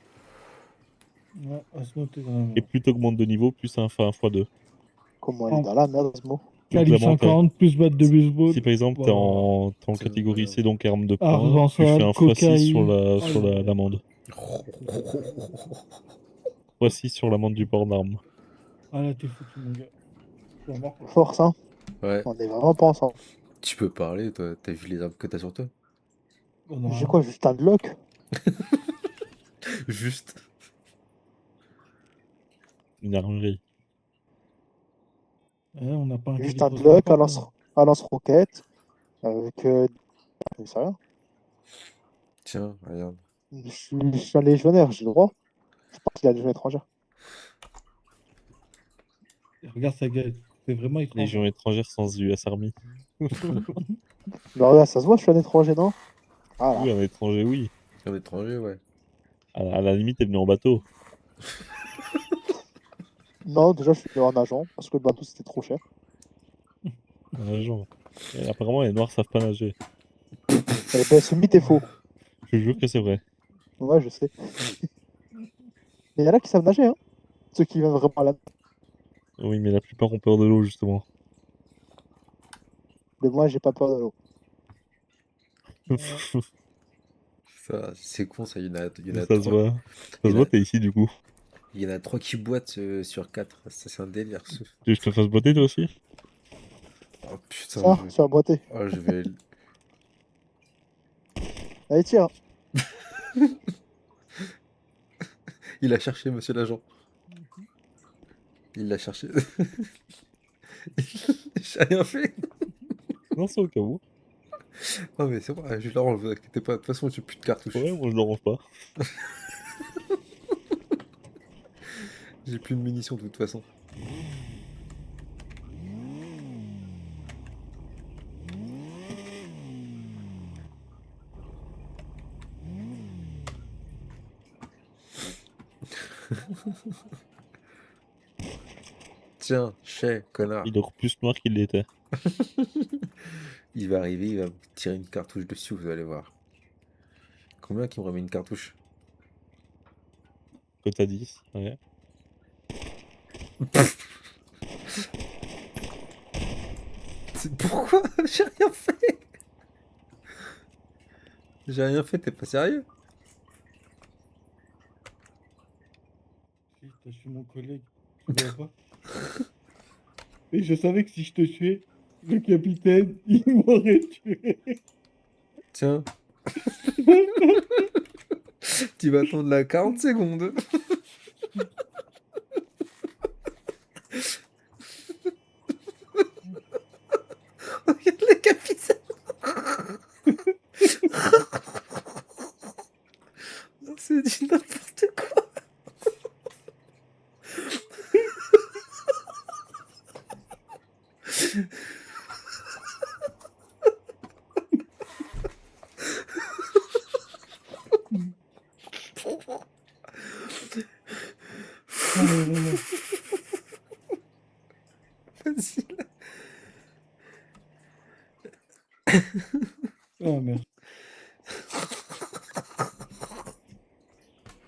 Ouais, à se noter quand même. Et plus t'augmentes de niveau, plus ça fait un x2. Comment elle est dans la merde ce mot? Donc, Calibre clairement, 50, plus batte de baseball. si par exemple t'es Bah, en C'est catégorie merde. C, donc arme de arme poing, tu fais sale, un x6 sur cocaïne. la, Oh sur là là. l'amende. x6 sur l'amende du port d'arme. Ah là, t'es foutu, mon gars. Tu vas mort. Force, hein. Ouais, On est vraiment pas ensemble. tu peux parler, toi. T'as vu les armes que t'as sur toi? Oh, non, J'ai quoi, juste un Glock? Juste. Une armerie. on n'a pas un Juste un calibre Glock 50. à lance-roquette. Avec. Je sais rien. Tiens, regarde. Je suis un légionnaire, j'ai le droit. Je suis parti de la Légion étrangère. Regarde sa gueule. C'est vraiment étrange. Légion étrangère sans US Army. Mais regarde, ça se voit, je suis un étranger, non? Voilà. Oui, un étranger, oui. Un étranger, ouais. À la limite, t'es venu en bateau. Non, déjà, je suis en nageant parce que le bateau c'était trop cher. Un agent. Et apparemment, les noirs savent pas nager. Eh ben, ce mythe est faux. Je te jure que c'est vrai. Ouais, je sais. Mais il y en a qui savent nager, hein. Ceux qui viennent vraiment à la. Oui, mais la plupart ont peur de l'eau, justement. Mais moi, j'ai pas peur de l'eau. Ça, c'est con, ça. Il y en a Ça se trois. voit. Ça Il se y en voit, a- t'es ici, du coup. Il y en a 3 qui boitent sur 4. Ça, c'est un délire. Tu veux que je te fasse botter, toi aussi? Oh putain, Ça, sur la boîtée. oh, je vais. Allez, tire. Il a cherché, monsieur l'agent. Il l'a cherché. J'ai rien fait. Non, c'est au cas où. Non, mais c'est bon, je leur enlève, vous inquiétez pas. De toute façon, j'ai plus de cartouches. Ouais, moi, je le range pas. J'ai plus de munitions de toute façon. Tiens, chais, connard. Il est encore plus noir qu'il l'était. Il va arriver, il va me tirer une cartouche dessus, vous allez voir. Combien qui me remet une cartouche? Que t'as 10, ouais. C'est pourquoi? J'ai rien fait. J'ai rien fait, t'es pas sérieux? Si, je suis mon collègue. Tu vois pas? Et je savais que si je te tuais, le capitaine, il m'aurait tué. Tiens. Tu vas attendre la 40 secondes. Regarde le capitaine. C'est dit n'importe quoi. là là. Facile. Oh merde.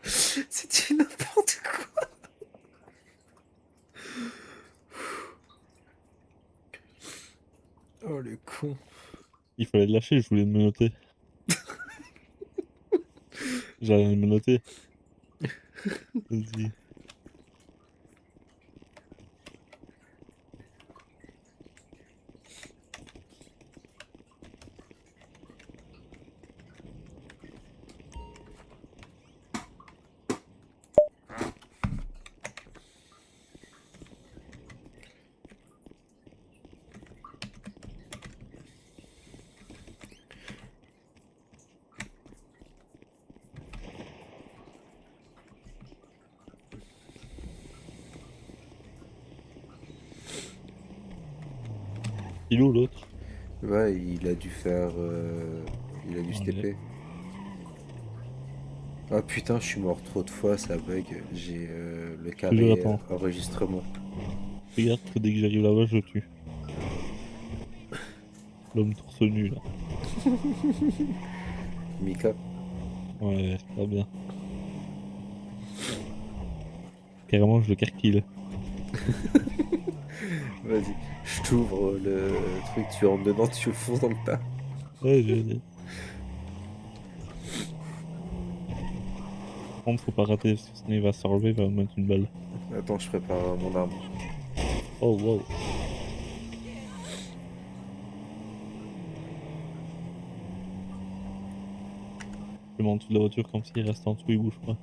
C'est du n'importe quoi. Oh le con. Il fallait le lâcher, je voulais me noter. J'allais me noter. Vas-y. Il est où l'autre? Ouais, il a dû faire. Il a dû se Ouais. TP. Ah putain, je suis mort trop de fois, ça bug. J'ai le Toujours carré attends. enregistrement. Regarde que dès que j'arrive là-bas, je le tue. L'homme torse nu là. Mika, Ouais, pas bien. Carrément, je le carkille. vas-y. Je t'ouvre le truc, tu rentres dedans, tu le fonces dans le tas. Ouais, j'ai. Par contre, faut pas rater, parce que sinon il va se relever, il va me mettre une balle. Attends, je prépare mon arme. Oh wow. Je le mets en dessous de la voiture comme s'il reste en dessous, il bouge pas.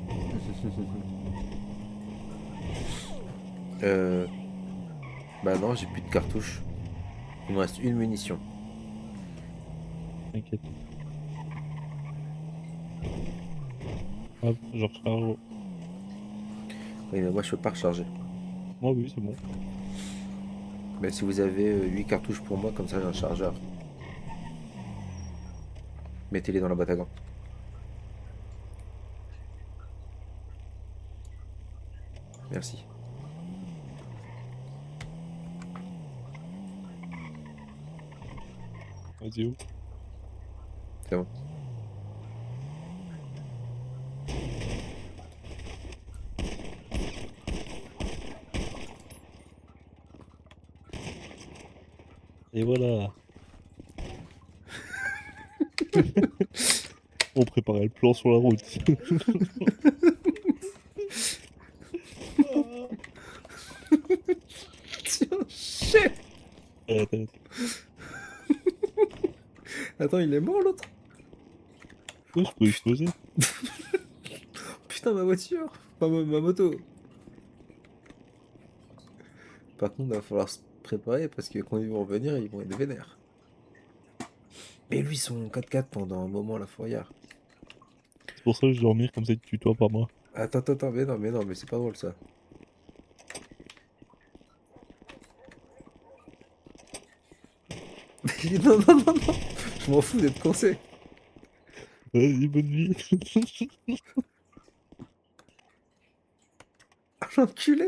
Euh, Bah non, j'ai plus de cartouches. Il me reste une munition. T'inquiète. Hop, je recharge. Oui, mais moi je peux pas recharger. Moi, oui, c'est bon. Mais si vous avez 8 cartouches pour moi, comme ça j'ai un chargeur. Mettez-les dans la boîte à gants. Merci. Vas-y, où? C'est bon. Et voilà. On préparait le plan sur la route. Tiens, chef. Arrête, arrête. Attends, il est mort l'autre. Ouais, je peux exploser. Putain, ma voiture. Ma moto. Par contre, il va falloir se préparer parce que quand ils vont revenir, ils vont être vénères. Mais lui, son 4x4 pendant un moment, la fourrière. C'est pour ça que je vais dormir comme ça, tu tutoies pas moi. Attends, mais non, mais c'est pas drôle ça. Non, je m'en fous d'être coincé. Vas-y, bonne nuit. Ah, l'enculé.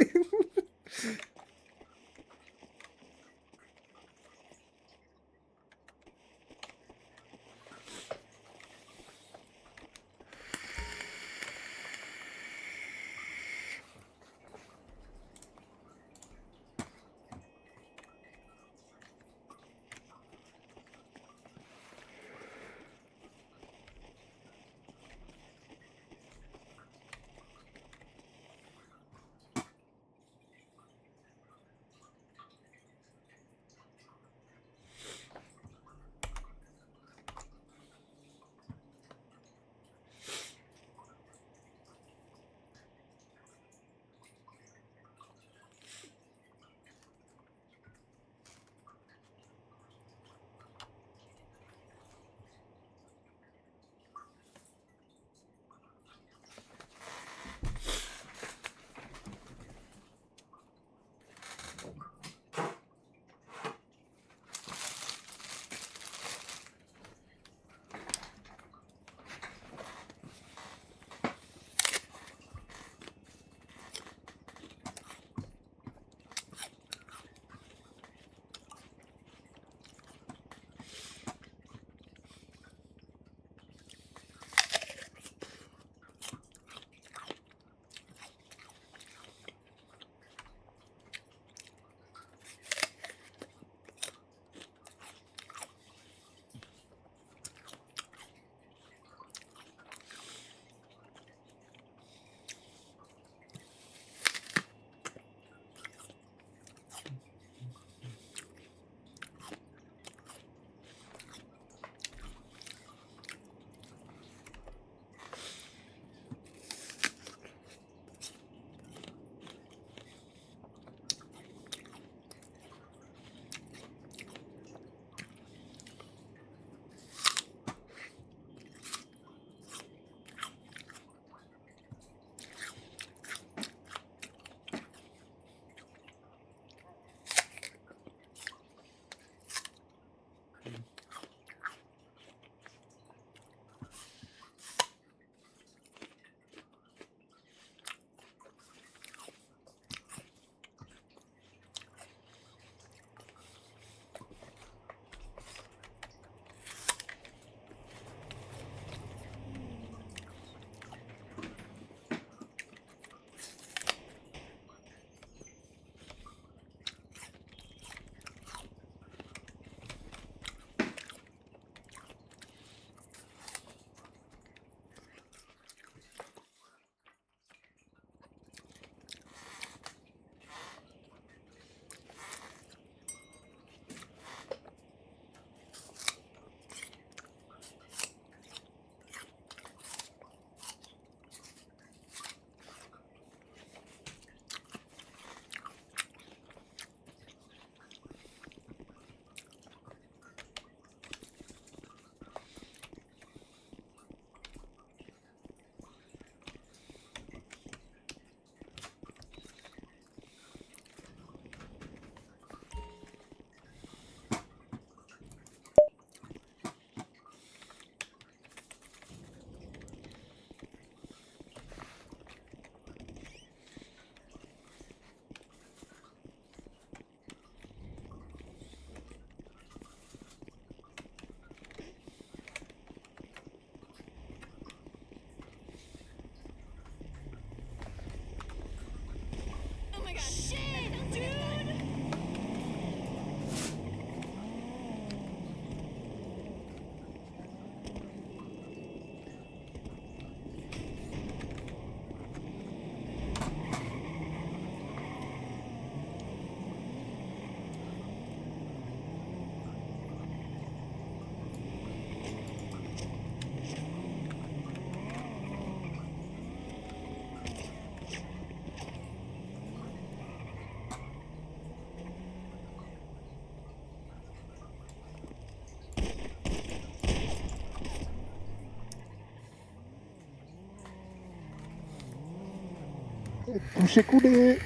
Touché coulé.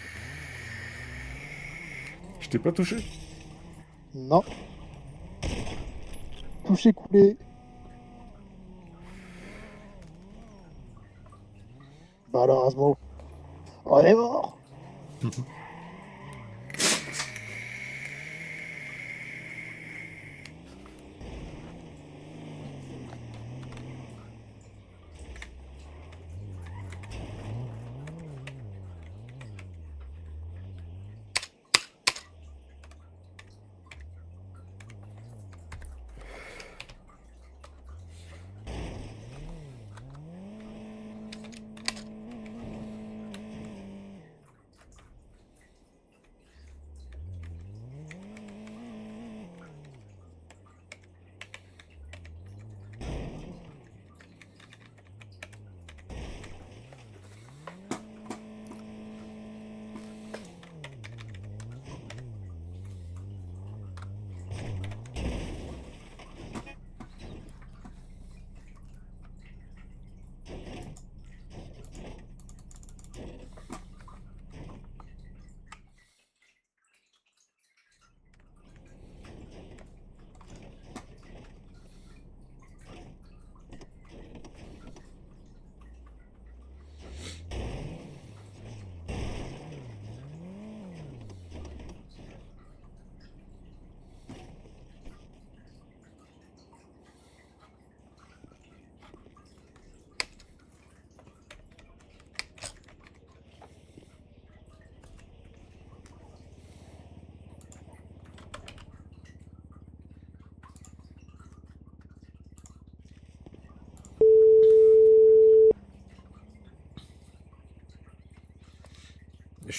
Je t'ai pas touché. Non. Touché coulé. Bah alors, Asmo. On est mort.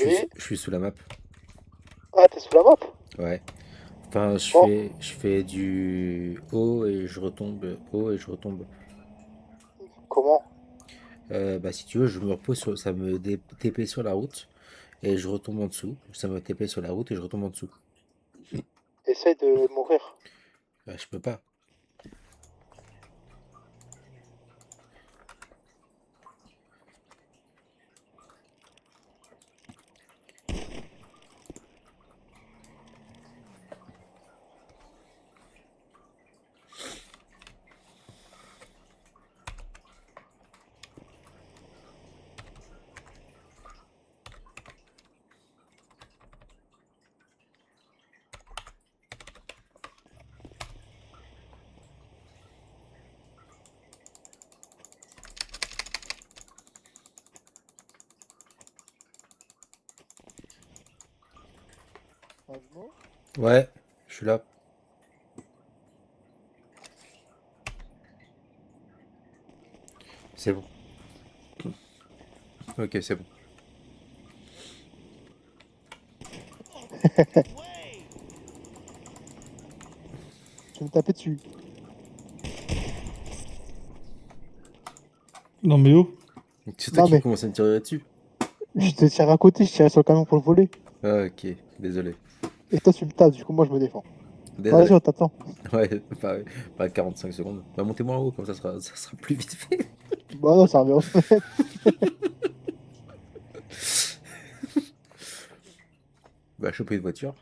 Oui. Je suis sous la map. Ah, t'es sous la map? Ouais. Enfin, Bon, je fais du haut et je retombe, haut et je retombe. comment? Bah, si tu veux, je me repose sur, ça me TP sur la route et je retombe en dessous. Ça me TP sur la route et je retombe en dessous. Essaye de mourir. Bah, je peux pas. Asmo? Ouais, je suis là. C'est bon. Ok, c'est bon. Tu veux me taper dessus. Non mais oh. C'est toi Non, qui mais commence à me tirer dessus. je te tire à côté, je tire sur le camion pour le voler. Ah, ok, désolé. Et toi, tu me tapes, du coup, moi, je me défends. Vas-y, Désolé. on t'attend. Ouais, pas 45 secondes. Bah, montez-moi en haut, comme ça sera plus vite fait. Bah non, ça revient au même. Bah, choper une voiture.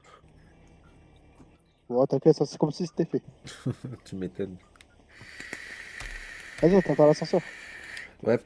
Bon, t'inquiète, ça, c'est comme si c'était fait. Tu m'étonnes. Vas-y, on t'attend à l'ascenseur. Ouais,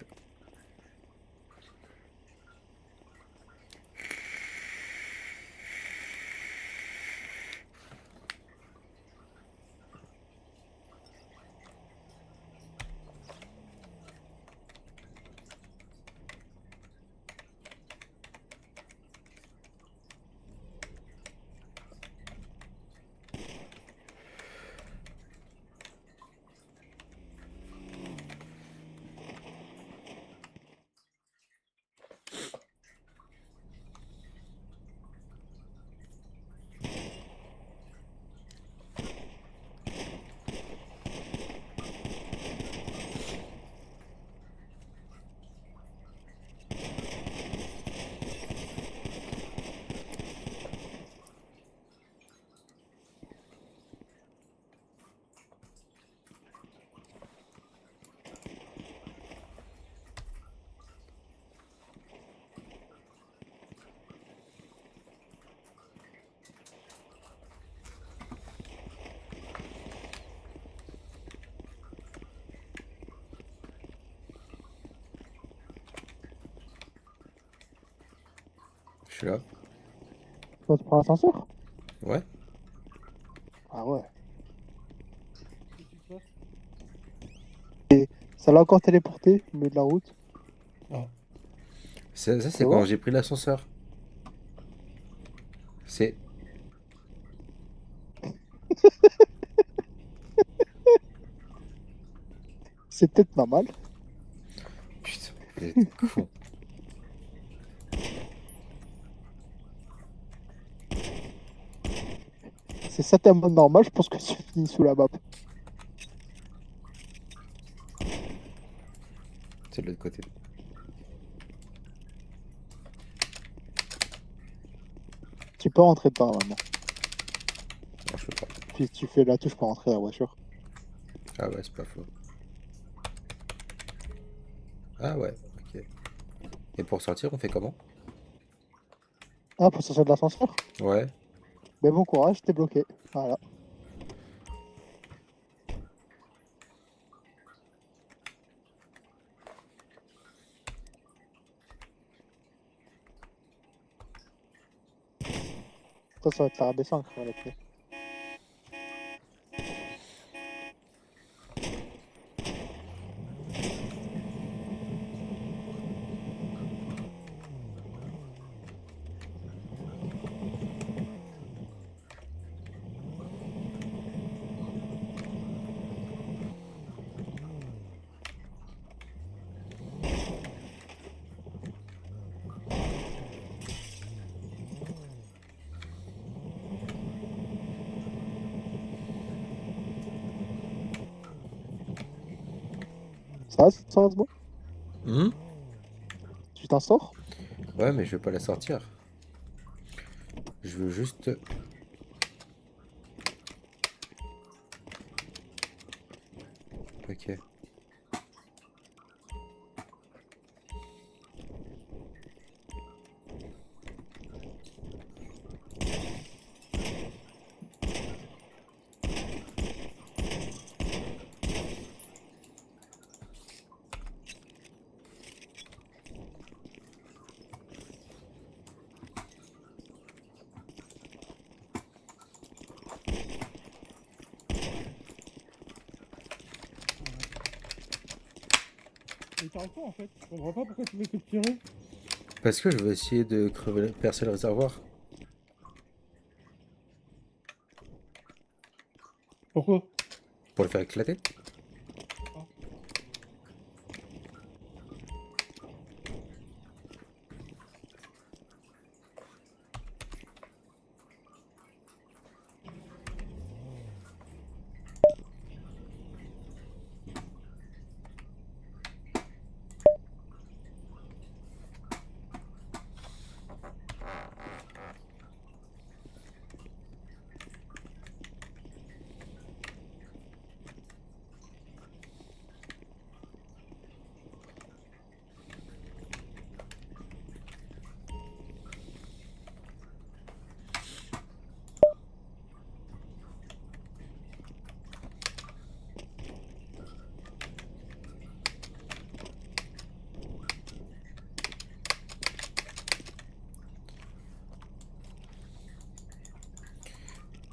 suis là. Toi, tu prends l'ascenseur? Ouais. Ah ouais. Qu'est-ce qui se passe? Ça l'a encore téléporté au milieu de la route. Ah. Ça, Tu c'est quand vois? j'ai pris l'ascenseur. C'est. C'est peut-être normal. Putain, vous êtes con. C'est certainement normal, je pense que tu finis sous la map. C'est de l'autre côté. Tu peux rentrer dedans maintenant. Non, je peux pas. Puis tu fais la touche pour rentrer dans la voiture. Ah ouais, c'est pas faux. Ah ouais, ok. Et pour sortir, on fait comment? Ah, pour sortir de l'ascenseur? Ouais. Mais bon courage, t'es bloqué. Voilà. Ça va être la rabaissante, ça va l'appeler. Ça va, ça va, c'est bon? Hmm. Tu t'en sors? Ouais, mais je vais pas la sortir. Je veux juste. Ok. Mais t'as quoi en fait? Je comprends pas pourquoi tu veux te tirer. Parce que je veux essayer de crever, percer le réservoir. Pourquoi? Pour le faire éclater.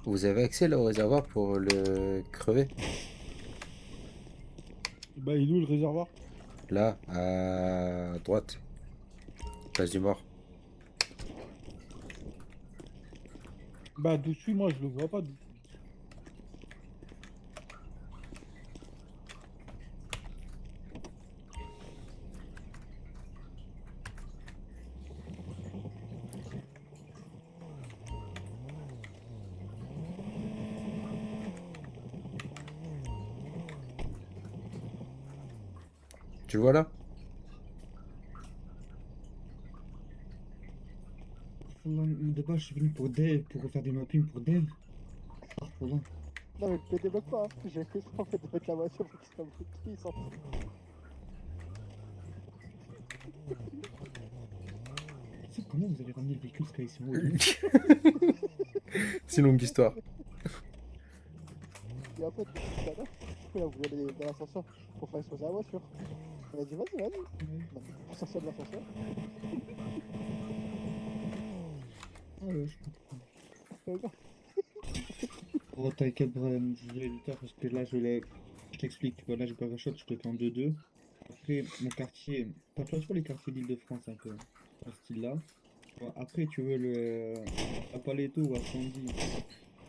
Vous avez accès là au réservoir pour le crever? Bah il est où le réservoir? Là, à droite. Place du mort. Bah dessus moi je le vois pas dessus. Tu le vois là? De base, je suis venu pour Dev, pour refaire des mappings pour Dev. Ah, trop loin. Non, mais je te débloque pas. Hein. J'ai fait ça en fait de mettre la voiture pour qu'il soit bloqué. Il s'en fout. Tu sais comment vous avez ramené le véhicule jusqu'à ici en haut? C'est une longue histoire. Et en fait, tout à l'heure, il a voulu aller dans l'ascenseur pour faire exploser la voiture. On a dit vas-y, vas-y. Ouais. Pour sortir de l'ascenseur. ouais, je comprends. Oh, t'inquiète, Brian, désolé du tard, parce que là, je t'explique, tu vois, là, j'ai pas shot, je te fais en 2-2. Après, mon quartier, enfin, tu vois les quartiers d'Île-de-France, un peu, dans ce style-là. Tu vois, après, tu veux à Paleto ou à Sandy,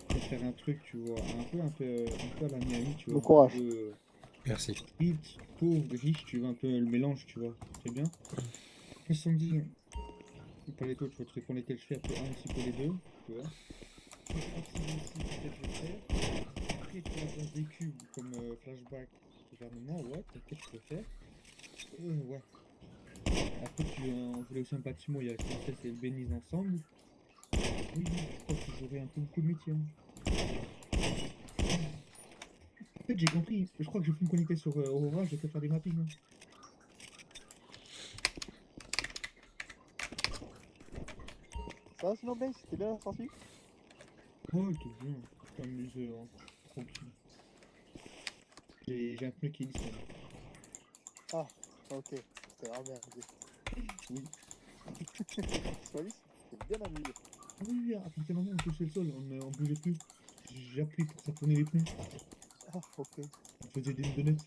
tu veux faire un truc, tu vois, un peu à la Miami, tu Le vois, un courage. peu Merci. riche, pauvre, riche, tu vois, un peu le mélange, tu vois, c'est bien. Après, Sandy, ou Paleto, tu vois, truc pour lesquels je fais, après, un aussi pour les deux, tu vois. Après, aussi, peut-être je vais faire. Après, tu vois, dans des cubes comme Flashback, gouvernement, ouais, t'inquiète, je peux faire. Ouais. Après, on voulait aussi un bâtiment, il y a Princesse et Bénise ensemble. Oui, je crois que j'aurai un peu beaucoup de métiers, hein. En fait, j'ai compris. Je crois que je vais me connecter sur Aurora, je vais faire des mappings, hein. Ça va sinon, Blaze? C'était bien la sortie? Oh, tout bien. Je m'amuser, hein. Tranquille. J'ai un pneu qui est disponible. Ah, ok. C'était vraiment bien amusé. Oui. Sois lisse, c'était bien amusé. Ah oui, oui, à partir du moment où on touchait le sol, on bougeait plus. J'ai appris pour faire tourner les pneus. Ah, ok. On faisait des donnettes.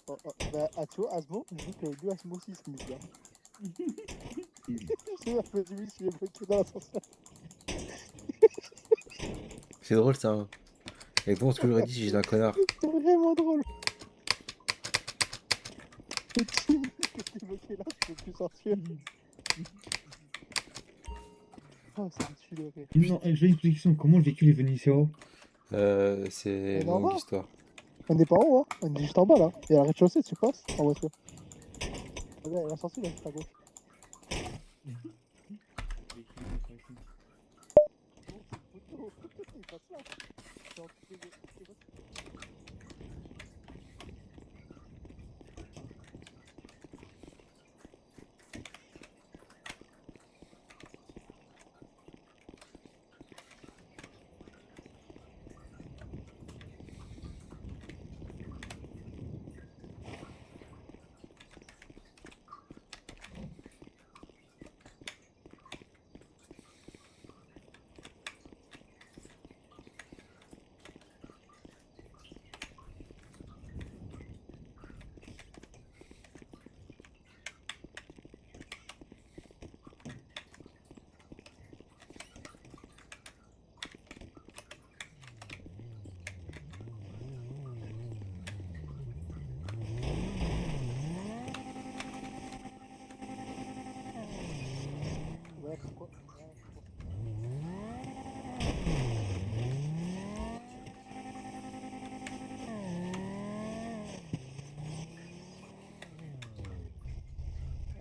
Oh, oh, bah, ah, tu vois, Asmo, je dis que lui, Asmo aussi, il s'amuse bien. C'est un peu limite, il est bloqué dans l'ascenseur. C'est drôle ça. Hein. Et bon, ce que j'aurais dit si j'étais un connard. C'est vraiment drôle. Le team que t'es bloqué là, tu peux plus sortir. Oh, ça me tue de rire. Non, je vais une question. Comment le véhicule est venu ici haut? C'est On est en longue bas. histoire. On n'est pas en haut, hein. On est juste en bas là. Il y a la rez-de-chaussée, tu passes en voiture. Regarde, la sortie là, juste à gauche. Non, c'est le poteau. Il passe là. C'est entre les voitures. Ouais, pourquoi? Ouais, pourquoi?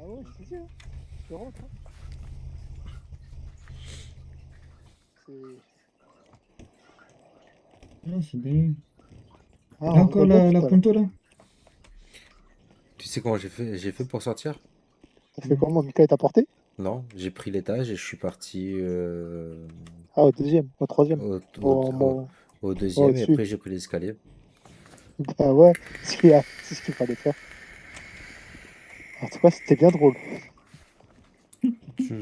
Ah ouais, je te dis, hein. Tu rentres, hein. C'est. Non, c'est bien. Ah, Là on encore rigole bien la tout à l'heure. Punto là? Tu sais comment j'ai fait pour sortir? T'as fait comment? Mika t'a porté? Non, j'ai pris l'étage et je suis parti Ah, au deuxième, au troisième. au, au, Au, au- au, au deuxième et au-dessus. après j'ai pris l'escalier. Bah ouais, c'est ce qu'il fallait faire. En tout cas, c'était bien drôle. Je,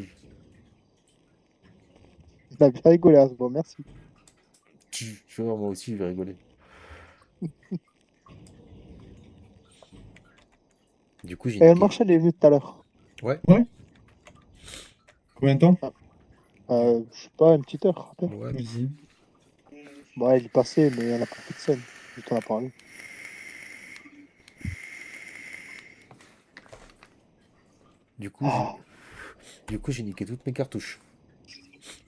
Il a bien rigolé à ce moment, merci. je vois, moi aussi je vais rigoler. Du coup j'ai Et le niqué. Marshall est venu tout à l'heure. Ouais, Ouais. Combien de temps? Ah, je sais pas, une petite heure, à peine. ouais. Vas-y. Bon, ouais, il est passé, mais on a pas fait de scène. Juste on a parlé. Du coup j'ai Ah, du coup j'ai niqué toutes mes cartouches.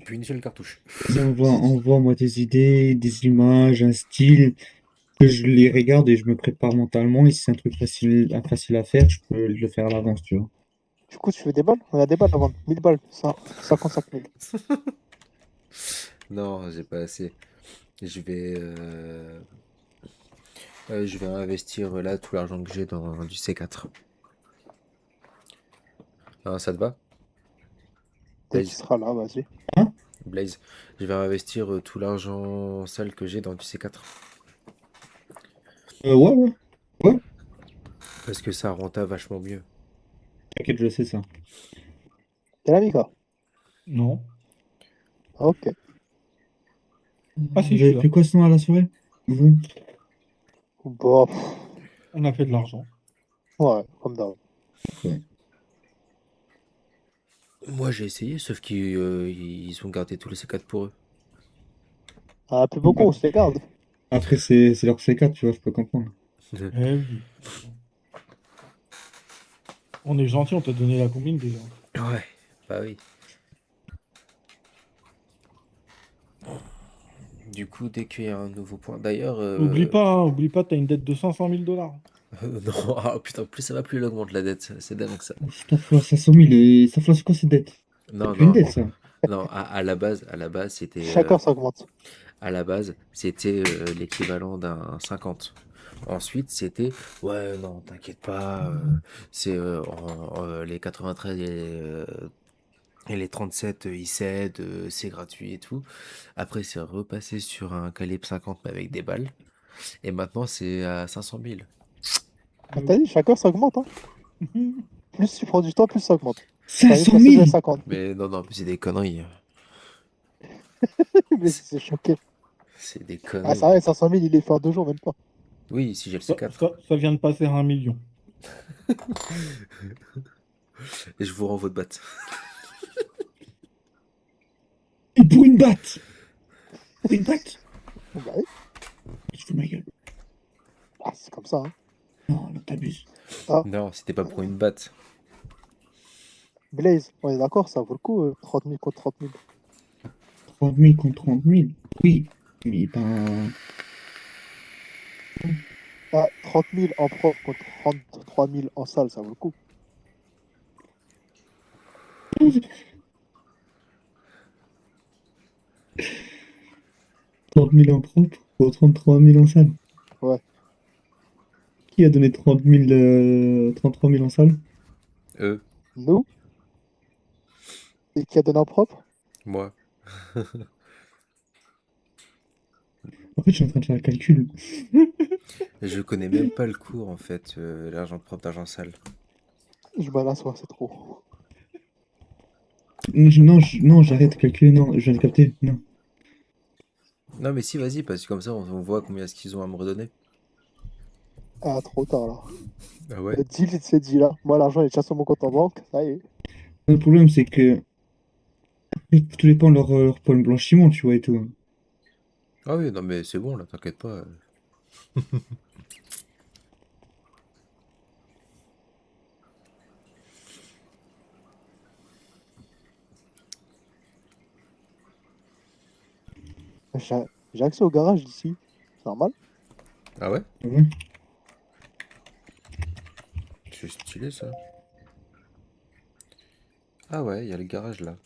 Puis une seule cartouche. Vas-y, envoie-moi des idées, des images, un style, que je les regarde et je me prépare mentalement. Et si c'est un truc facile à faire, je peux le faire à l'avance, tu vois. du coup, tu veux des balles? On a des balles à vendre. 1000 balles, 55 000. Non, j'ai pas assez. Je vais je vais investir là tout l'argent que j'ai dans du C4. Ah, ça te va? Dès qu'il Blaze, sera là, vas-y. Hein? Blaze, je vais investir tout l'argent sale que j'ai dans du C4. Ouais, ouais. Ouais. Parce que ça renta vachement mieux. T'inquiète, je sais ça. T'es là, Mika? Non. Ah, ok. Ah, si, je Vous suis avez là. fait quoi sinon à la soirée? Vous? Bon, On a fait de l'argent. ouais, comme d'hab. Moi, j'ai essayé, sauf qu'ils ont gardé tous les C4 pour eux. Ah, plus beaucoup, on se les garde. Après, c'est leur C4, tu vois, je peux comprendre. Eh oui. On est gentil, on t'a donné la combine déjà. Ouais, bah oui. Du coup, dès qu'il y a un nouveau point. D'ailleurs, Oublie pas, t'as une dette de 500 000 $. non, ah, putain, plus ça va, plus il augmente la dette. C'est dingue ça. Starfla 500 000 et Starfla, c'est quoi cette dette? Non, C'est plus une non, dette, ça. non. À la base, Chaque heure, ça augmente. c'était l'équivalent d'un 50. Ensuite, c'était ouais, non, t'inquiète pas, c'est les 93 et les 37, ils cèdent, c'est gratuit et tout. Après, c'est repassé sur un calibre 50 mais avec des balles. Et maintenant, c'est à 500 000. Ah, t'as dit, chaque heure, ça augmente, hein. Plus tu prends du temps, plus ça augmente. T'as vu 500 passer de 000! 50. Mais non, non, mais c'est des conneries. Mais C'est c'est choqué. c'est des Ah, conneries. ça va, 500 000, il est fait en 2 jours, même pas. Oui, si j'ai le Ça, C4. ça vient de passer à 1 million. Et je vous rends votre batte. Et pour une batte! Pour une batte! Bon, bah oui, Je fous ma gueule. ah, c'est comme ça, hein. Non, là, t'abuses. Non, c'était pas pour une batte. Blaze, on est d'accord, ça vaut le coup, 30 000 contre 30 000. 30 000 contre 30 000. Oui, mais ben. Ah, 30 000 en prof contre 33 000 en salle, ça vaut le coup. 30 000 en propre pour 33 000 en salle. Ouais. Qui a donné 30 000, 33 000 en salle? Eux, Nous, et qui a donné en propre, moi. En fait, je suis en train de faire le calcul. Je connais même pas le cours en fait, l'argent propre d'argent sale. je m'en assois, c'est trop. Non, non, j'arrête de calculer. Non, je viens de capter. Non. Non mais si, vas-y, parce que comme ça on voit combien est-ce qu'ils ont à me redonner. Ah, trop tard, là. Ah ouais? Le deal, il s'est dit, là. Moi, l'argent, il est déjà sur mon compte en banque, ça y est. Le problème, c'est que tout dépend de leur pôle blanchiment, tu vois, et tout. Ah oui, non mais c'est bon là, t'inquiète pas. J'ai j'ai accès au garage d'ici. C'est normal. Ah ouais? Ouais. C'est stylé ça. Ah ouais, il y a le garage là.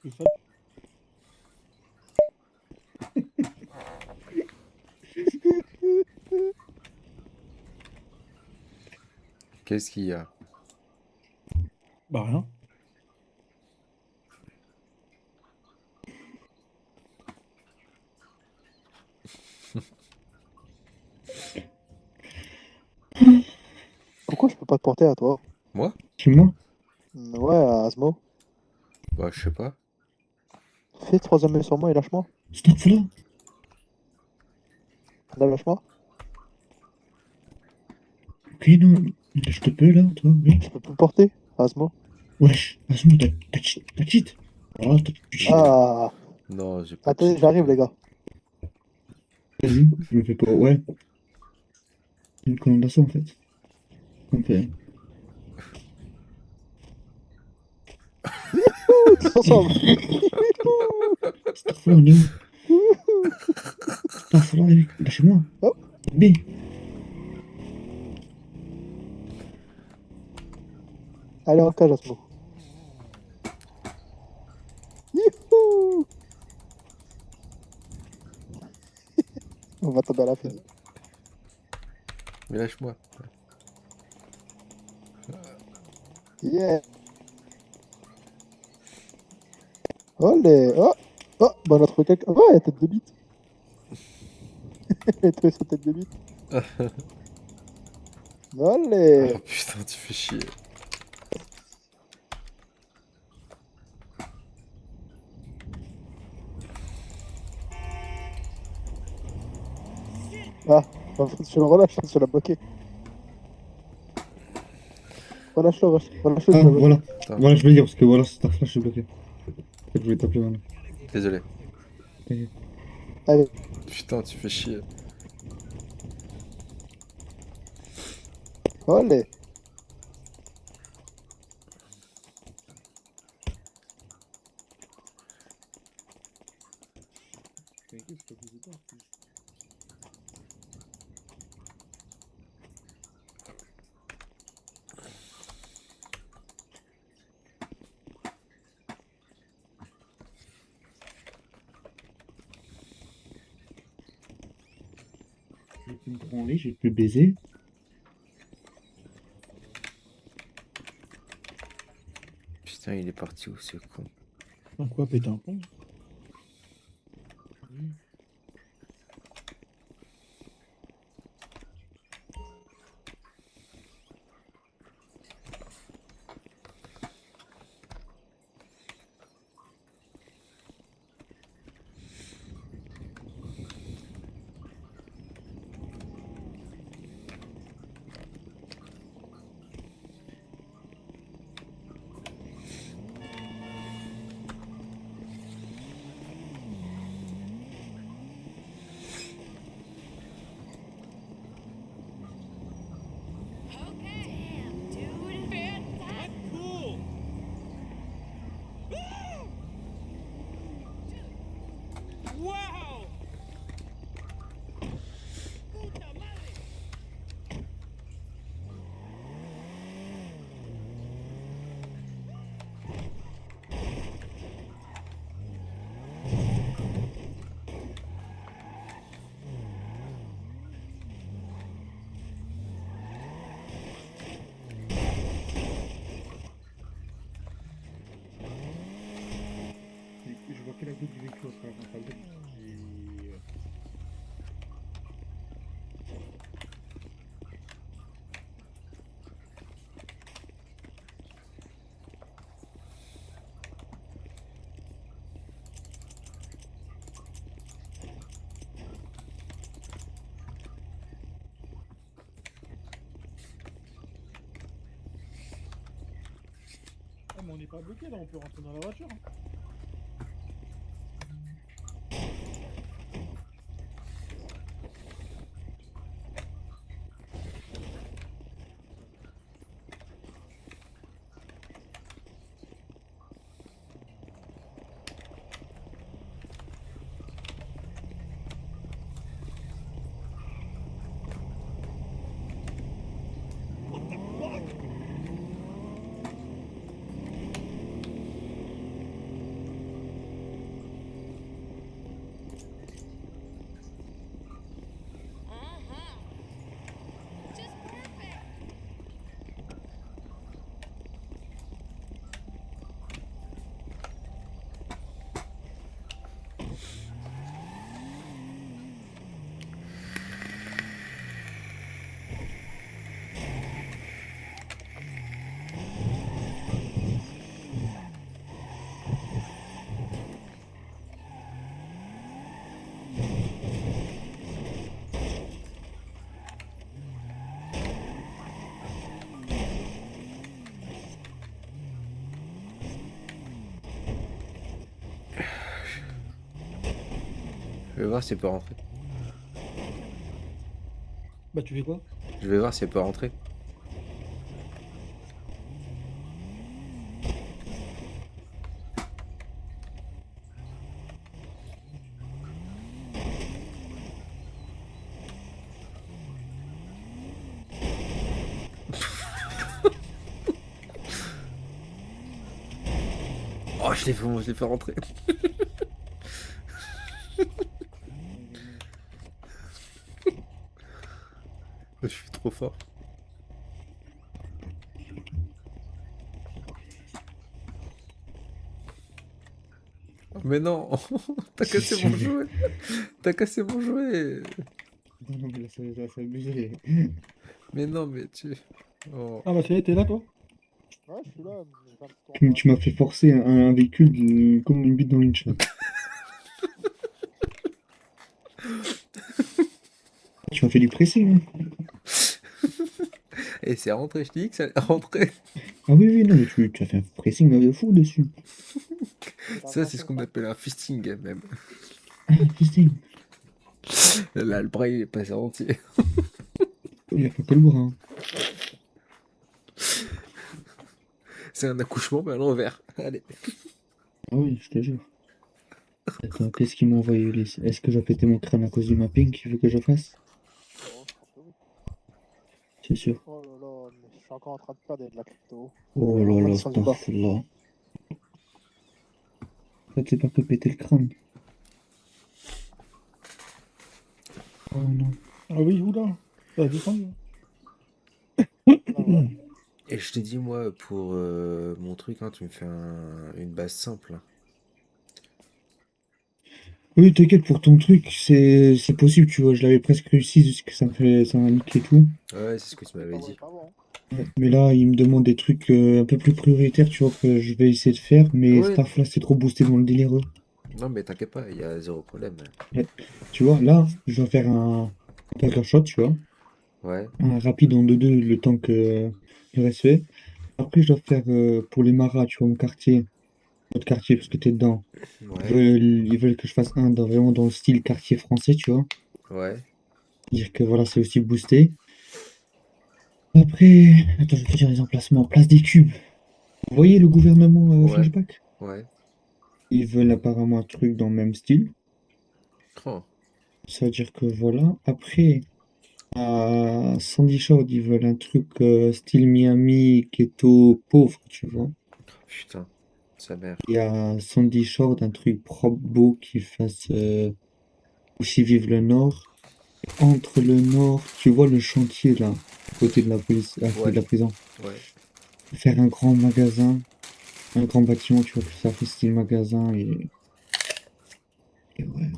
C'est ça. Qu'est-ce qu'il y a? Bah rien. Pourquoi je peux pas te porter à toi? Moi? Chez moi? Ouais, à Asmo. Bah je sais pas. Fais 3ème sur moi et lâche-moi. Stop là. Là, lâche-moi. Ok, non. Je te peux, là, toi, oui. Je peux plus me porter, Asmo. Wesh, vas-y, t'as cheat. Oh, tu cheat. Ah, Non, j'ai pas de attendez, cheat, j'arrive, gars. les gars. Vas-y, je me fais pas. Ouais. C'est une condamnation, en fait. On fait. Ouh, tous ensemble. Stop là, on est où? Stop là, lâchez-moi. Oh, B. allez, en cage, Asmo. Youhou. On va tomber à la fin. Mais lâche-moi. Yeah. Olé. Oh. Oh. Bah, on a trouvé quelqu'un. Ouais, tête de bite. Il a trouvé sa tête de bite. Olé. Ah putain, tu fais chier. Ah. Bah, je le relâche, je l'ai bloqué. Relâche-le, relâche-le, Ah, je l'ai bloqué. voilà. Putain, Voilà, je vais dire parce que voilà, c'est ta flash, je suis bloqué. Je voulais t'appeler maintenant. désolé. Allez. Putain, tu fais chier. Olé. J'ai pu me branler, j'ai pu baiser. Putain, il est parti où ce con? En quoi péter un pont? Je vois que la goutte du véhicule au travers de ma tablette. Ah, mais on n'est pas bloqué là, on peut rentrer dans la voiture. Hein. Je vais voir si elle peut rentrer. Bah, tu fais quoi? Je vais voir si elle peut rentrer. Oh, je l'ai fait rentrer. Je suis trop fort. Mais non, t'as cassé Si, mon si. jouet. T'as cassé mon jouet. Non, non, mais là, ça s'est abusé. Mais non, mais tu. Oh. Ah bah ça y est, t'es là toi? Ouais, je suis là, je fais un petit tour en Tu m'as fait forcer un véhicule comme une bite dans une chatte. Tu m'as fait du pressing, hein. Et c'est rentré, je te dis que ça allait rentrer. Ah oui, oui, non, mais tu as fait un pressing de fou dessus. Ça, c'est ce qu'on appelle un fisting, même. Ah, pressing. Là, le bras, il est passé entier. Il n'y a pas que le bras, hein. C'est un accouchement, mais à l'envers. Allez. Ah oui, je te jure. Attends, qu'est-ce qu'ils m'ont envoyé, Ulysse? Est-ce que j'ai pété mon crâne à cause du mapping qu'il veut que je fasse? Oh, je pense que oui. C'est sûr. Oh là là, mais je suis encore en train de perdre de la crypto. Oh Mais là on là, descend du bas. astaghfirullah. Ça t'es pas fait péter le crâne. Oh non. Ah oui, oula, ça a descendu. Ah ouais. Et je te dis, moi, pour mon truc, hein, tu me fais une base simple. Oui, t'inquiète, pour ton truc, c'est possible, tu vois. Je l'avais presque réussi, juste que ça m'a niqué tout. Ouais, c'est ce que tu C'est m'avais pas dit. vrai, pas bon. Ouais. Mais là, il me demande des trucs un peu plus prioritaires, tu vois, que je vais essayer de faire. Mais Ouais. Staff, là, c'est trop boosté dans le délire. Non, mais t'inquiète pas, il y a zéro problème. Tu vois, là, je dois faire un burger shot, tu vois. Ouais, Un rapide en 2-2, le temps que le reste fait. Après, je dois faire pour les maras, tu vois, mon quartier. Votre quartier, parce que t'es dedans. ouais, Ils veulent que je fasse un vraiment dans le style quartier français, tu vois. ouais. Dire que voilà, c'est aussi boosté. Après, attends, je vais te dire les emplacements. Place des cubes. Vous voyez le gouvernement Ouais. flashback? Ouais. Ils veulent apparemment un truc dans le même style. Oh, Ça veut dire que voilà. Après, à Sandy Shore, ils veulent un truc style Miami, ghetto pauvre, tu vois. putain, sa mère. Et à Sandy Shore, un truc propre, beau, qui fasse aussi vivre le Nord. Entre le Nord, tu vois le chantier là, à côté de la police, à côté Ouais, de la prison. ouais. Faire un grand magasin, un grand bâtiment, tu vois, que ça fait style magasin et ouais.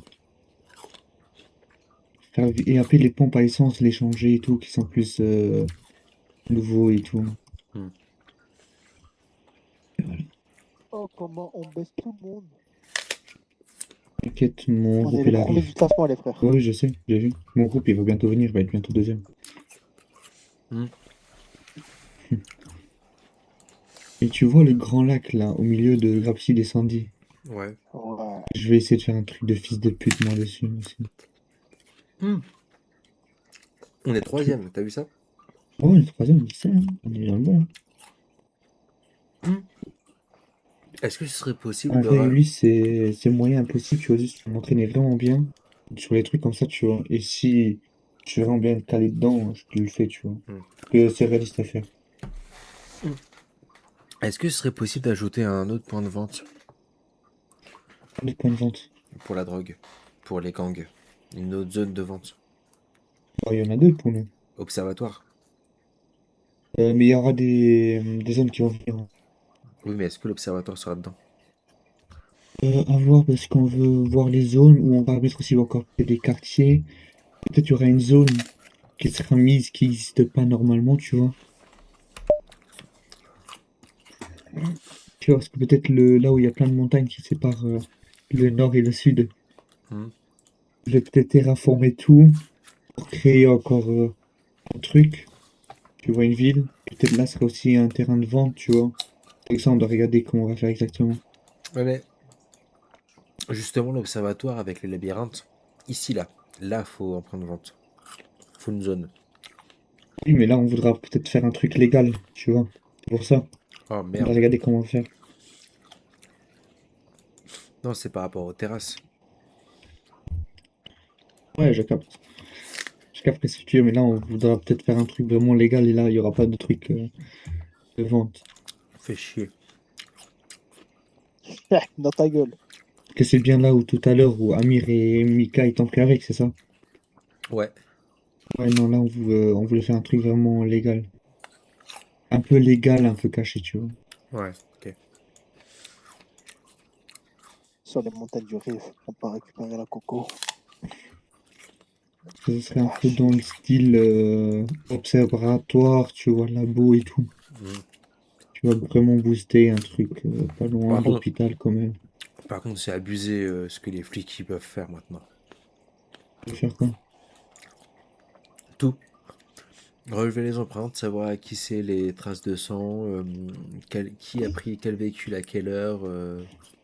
Et après les pompes à essence, les changer et tout, qui sont plus nouveaux et tout. Hmm. Et voilà. Oh, comment on baisse tout le monde. T'inquiète, mon On est groupe les il premiers arrive. du classement, les frères. Oui, je sais, j'ai vu. Mon groupe il va bientôt venir, il va être bientôt deuxième. Hmm. Et tu vois le grand lac là, au milieu de Grapsy et Sandy. Ouais. Ouais. Je vais essayer de faire un truc de fils de pute moi dessus aussi. On est troisième, t'as vu ça? Oh, le troisième, je sais, hein. On est dans le bon. Est-ce que ce serait possible En de... vrai, lui, c'est moyen impossible, tu vois, juste faut m'entraîner vraiment bien sur les trucs comme ça, tu vois. Et si je veux vraiment bien être calé dedans, je te le fais, tu vois. Hmm. Parce que c'est réaliste à faire. Est-ce que ce serait possible d'ajouter un autre point de vente Les points de vente. pour la drogue, pour les gangs? Une autre zone de vente? Bon, il y en a deux pour nous. Observatoire? Mais il y aura des zones qui vont venir. Oui, mais est-ce que l'observatoire sera dedans? À voir, parce qu'on veut voir les zones où on va mettre aussi encore peut-être des quartiers. Peut-être il y aura une zone qui sera mise qui n'existe pas normalement, tu vois. Tu vois, parce que peut-être là où il y a plein de montagnes qui séparent le nord et le sud. Hmm. Je vais peut-être terraformer tout pour créer encore un truc. Tu vois, une ville. Peut-être là serait aussi un terrain de vente, tu vois. Avec ça, on doit regarder comment on va faire exactement. Ouais, mais justement, l'observatoire avec les labyrinthes, ici, là, faut en prendre vente. Faut une zone. Oui, mais là, on voudra peut-être faire un truc légal, tu vois. C'est pour ça. Oh On va merde. regarder comment faire. Non, c'est par rapport aux terrasses. Ouais, je capte. Je capte ce que tu veux, mais là, on voudra peut-être faire un truc vraiment légal et là, il n'y aura pas de truc de vente. Fait chier. Dans ta gueule. Que c'est bien là où tout à l'heure, où Amir et Mika étaient entrés avec, c'est ça? Ouais. Ouais, non, là, on voulait faire un truc vraiment légal. Un peu légal, un peu caché, tu vois. Ouais, ok. sur les montagnes du Rif. On peut récupérer la coco. Ce serait un peu dans le style observatoire, tu vois, labo et tout. Mm. Tu vas vraiment booster un truc pas loin Par de contre- l'hôpital quand même. Par contre, c'est abusé ce que les flics ils peuvent faire maintenant. Tu veux faire quoi? Tout. Relever les empreintes, savoir à qui c'est les traces de sang, qui a pris quel véhicule à quelle heure.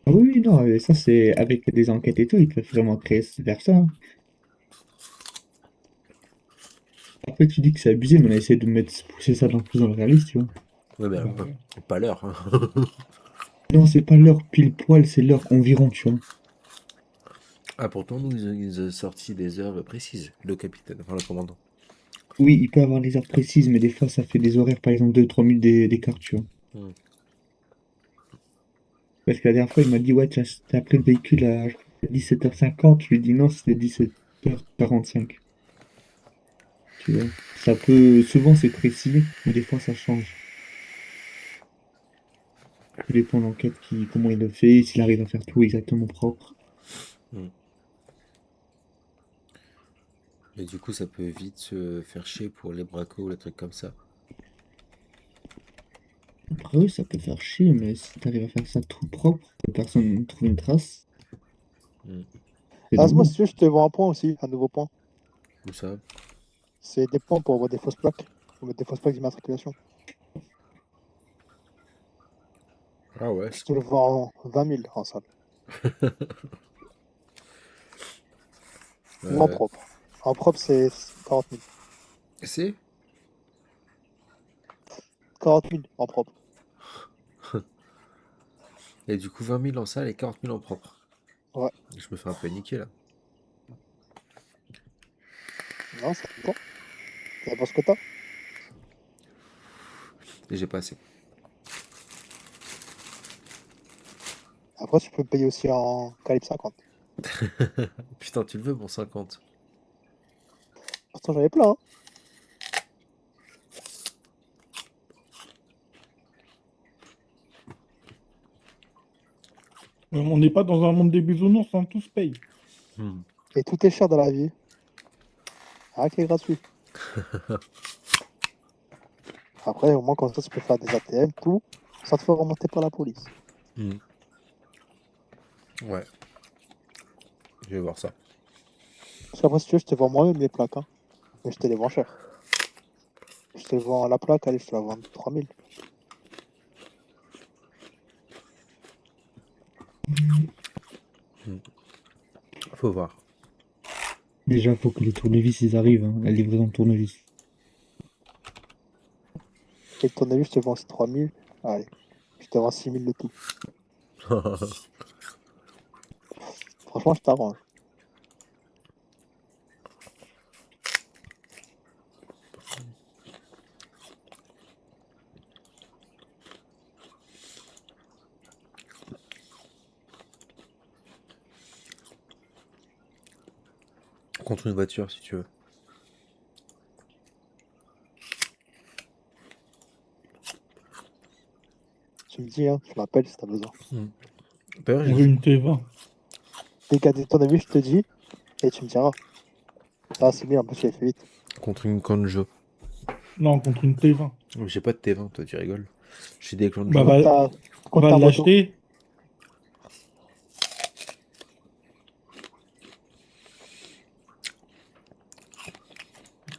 Ah oui, oui, non, ça c'est avec des enquêtes et tout, ils peuvent vraiment vers ça, hein. Après, tu dis que c'est abusé, mais on a essayé de pousser ça plus dans le réaliste, tu vois. Ouais, ben, Bah ouais. pas l'heure. Hein. Non, c'est pas l'heure pile poil, c'est l'heure environ, tu vois. Ah, pourtant, nous, ils ont sorti des heures précises, le capitaine, enfin le commandant. Oui, il peut avoir les heures précises, mais des fois ça fait des horaires, par exemple 2-3 minutes d'écart, tu vois. Hmm. Parce que la dernière fois, il m'a dit, ouais, t'as appelé le véhicule à 17h50. Je lui ai dit non, c'était 17h45. Tu vois. Ça peut, souvent c'est précis, mais des fois ça change. Tout dépend de l'enquête, comment il le fait, s'il arrive à faire tout exactement propre. Et du coup, ça peut vite se faire chier pour les bracos ou les trucs comme ça. Après, oui, ça peut faire chier, mais si t'arrives à faire ça tout propre, que personne ne trouve une trace, Mm. c'est Ah, dans moi, l'eau. si tu veux, je te vends un point aussi, un nouveau point. Ou ça. C'est des points pour avoir des fausses plaques. Faut mettre des fausses plaques d'immatriculation. Ah ouais. Je te le vends 20 000 en salle. Ou en propre. En propre, c'est 40 000. C'est 40 000 en propre. Et du coup, 20 000 en salle et 40 000 en propre. Ouais. Je me fais un peu niquer là. Non, ça dépend. Ça dépend ce que t'as. Et j'ai pas assez. Après, tu peux payer aussi en calibre 50. Putain, tu le veux, mon 50. Pourtant, j'en ai plein. Hein. On n'est pas dans un monde des bisounours, hein, tout se paye. Hmm. Et tout est cher dans la vie. Rien qui est gratuit. Après, au moins, comme ça, tu peux faire des ATM, tout, sans te faire remonter par la police. Hmm. Ouais. Je vais voir ça. Parce qu'après, si tu veux, je te vends moi-même les plaques. Hein. Mais je te les vends cher. Je te vends la plaque, allez, je te la vends 3 000. Faut voir. Déjà, faut que les tournevis ils arrivent, hein, la livraison de tournevis. Et le tournevis, je te vends aussi 3 000. Allez, je te vends 6 000 le tout. Franchement, je t'arrange. Contre une voiture, si tu veux. Tu me dis, hein, tu m'appelles si t'as besoin. D'ailleurs, On veut une T20. Dès qu'il y a des tournevis, je te dis, et tu me diras. Ah, c'est bien, en plus, tu l'as fait vite. contre une Conjo. Non, contre une T20. J'ai pas de T20, toi, tu rigoles. J'ai des Conjo. Bah, Contre va contre ta moto. l'acheter.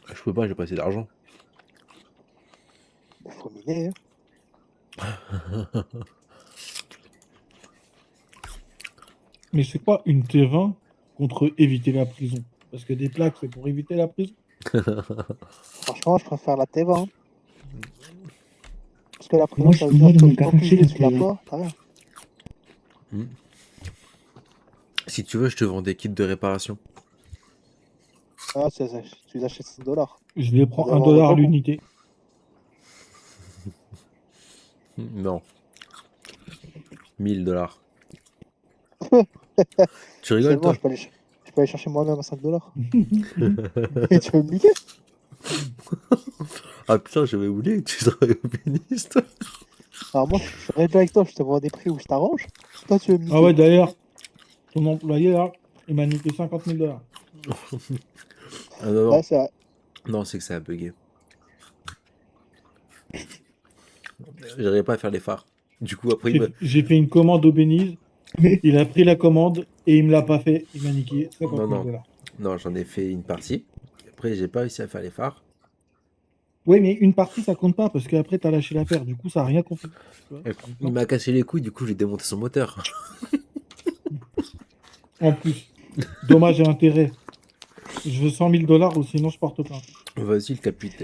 Je peux pas, j'ai pas assez d'argent. Il faut miner, hein. Mais c'est quoi une T20 contre éviter la prison? Parce que des plaques, c'est pour éviter la prison. Franchement, je préfère la T20. Hein. Parce que la prison, Moi, ça veut moi, dire dans mon que tant garage, que j'ai la tu l'as T20. pas, t'as rien. Si tu veux, je te vends des kits de réparation. Ah, tu les achètes 5 $. Je les prends Ça 1 doit dollar beaucoup. l'unité. Non. 1000 $. Tu C'est rigoles, bon, toi? je peux aller chercher moi-même à 5 $. Et tu veux me niquer? Ah putain, j'avais oublié que tu travailles au pénis, toi. Alors moi, je suis réglé avec toi, je te vends des prix où je t'arrange. Toi, tu veux me niquer. Ah ouais, d'ailleurs, Ton employé, là, il m'a niqué 50 000 $. Ah non, non, Ouais, c'est vrai. non, c'est que ça a bugué. J'arrivais pas à faire les phares. Du coup, après, J'ai fait une commande au Beniz. Il a pris la commande et il me l'a pas fait. Il m'a niqué 50 Non, 000 non. $. Non, j'en ai fait une partie. Après, j'ai pas réussi à faire les phares. Oui, mais une partie, ça compte pas parce qu'après, t'as lâché l'affaire. Du coup, ça a rien compté. Tu vois, Et c'est il ça. m'a cassé les couilles, du coup, j'ai démonté son moteur. En plus, dommage et intérêt. Je veux 100 000 $ ou sinon je porte plainte. Vas-y,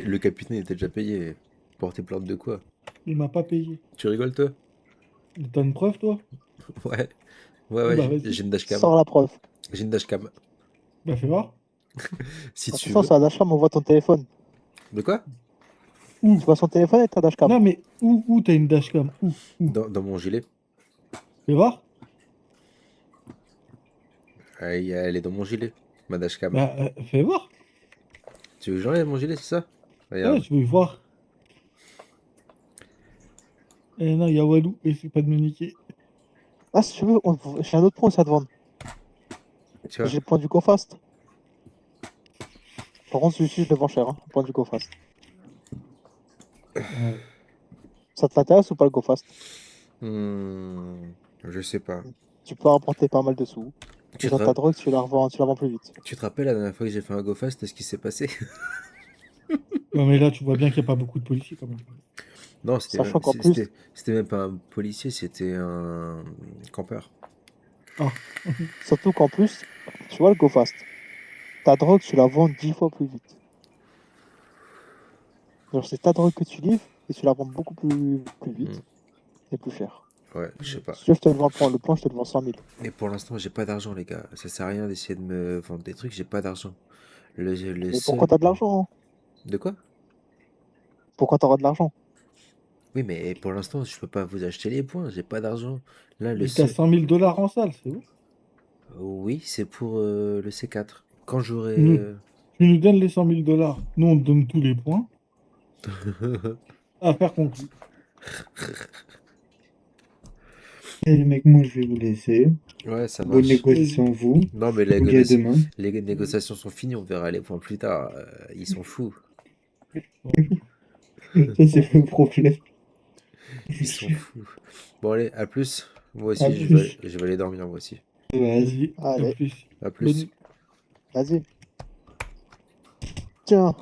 le capitaine était déjà payé. Porter plainte de quoi? Il m'a pas payé. Tu rigoles, toi? T'as une preuve, toi? Ouais. Ouais, Bah, j'ai vas-y. une dashcam. Sors la preuve. J'ai une dashcam. Bah, fais voir. Si De toute tu façon, veux. sur la dashcam, on voit ton téléphone. De quoi? Où? Tu vois son téléphone et ta dashcam. Non, mais où t'as une dashcam? Où? Dans mon gilet. Fais voir. Ah, elle est dans mon gilet. Ma dashcam. Bah, fais voir. Tu veux que j'enlève mon gilet, c'est ça? Ouais, Regarde. je veux voir. Eh non, il y a Walou. Essaye pas de me niquer. Ah, si tu veux, j'ai un autre point aussi à te vendre. Tu vois? J'ai le point du GoFast. Par contre, celui-ci, je le vends cher, hein, le point du GoFast. Ouais. Ça t'intéresse ou pas le GoFast? Je sais pas. Tu peux rapporter pas mal de sous. Tu Et te, dans ra- ta drogue, tu la vends plus vite. tu te rappelles la dernière fois que j'ai fait un GoFast, ce qui s'est passé? Ouais, mais là, tu vois bien qu'il n'y a pas beaucoup de policiers quand même. Non, Sachant qu'en plus, c'était même pas un policier, c'était un campeur. Ah, surtout qu'en plus, tu vois le GoFast. Ta drogue, tu la vends 10 fois plus vite. Genre, c'est ta drogue que tu livres et tu la vends beaucoup plus vite et plus cher. Ouais, je sais pas. Si tu veux, je te le vends le point, je te le vends 100 000. Et pour l'instant, j'ai pas d'argent, les gars. Ça sert à rien d'essayer de me vendre des trucs, j'ai pas d'argent. Le Mais seul. pourquoi t'as de l'argent, hein? De quoi? Pourquoi t'auras de l'argent? Oui, mais pour l'instant, je peux pas vous acheter les points, j'ai pas d'argent. Là, le mais t'as seul. 100 000 $ en salle, c'est ouf. Oui, c'est pour le C4. Quand j'aurai. Tu nous donnes les 100 000 $. Nous, on te donne tous les points. Affaire conclue. Et les mecs, moi je vais vous laisser. Ouais, ça Bonne marche. négociation, vous. Non, mais Je vous dis à demain. les négociations sont finies, on verra les points plus tard. Ils sont fous. Ça, c'est le problème. Ils sont fous. Bon, allez, à plus. Moi À aussi, plus. je vais aller dormir, moi aussi. Vas-y. Vas-y, à Allez, plus. À plus. Bonne nuit. vas-y. Tiens.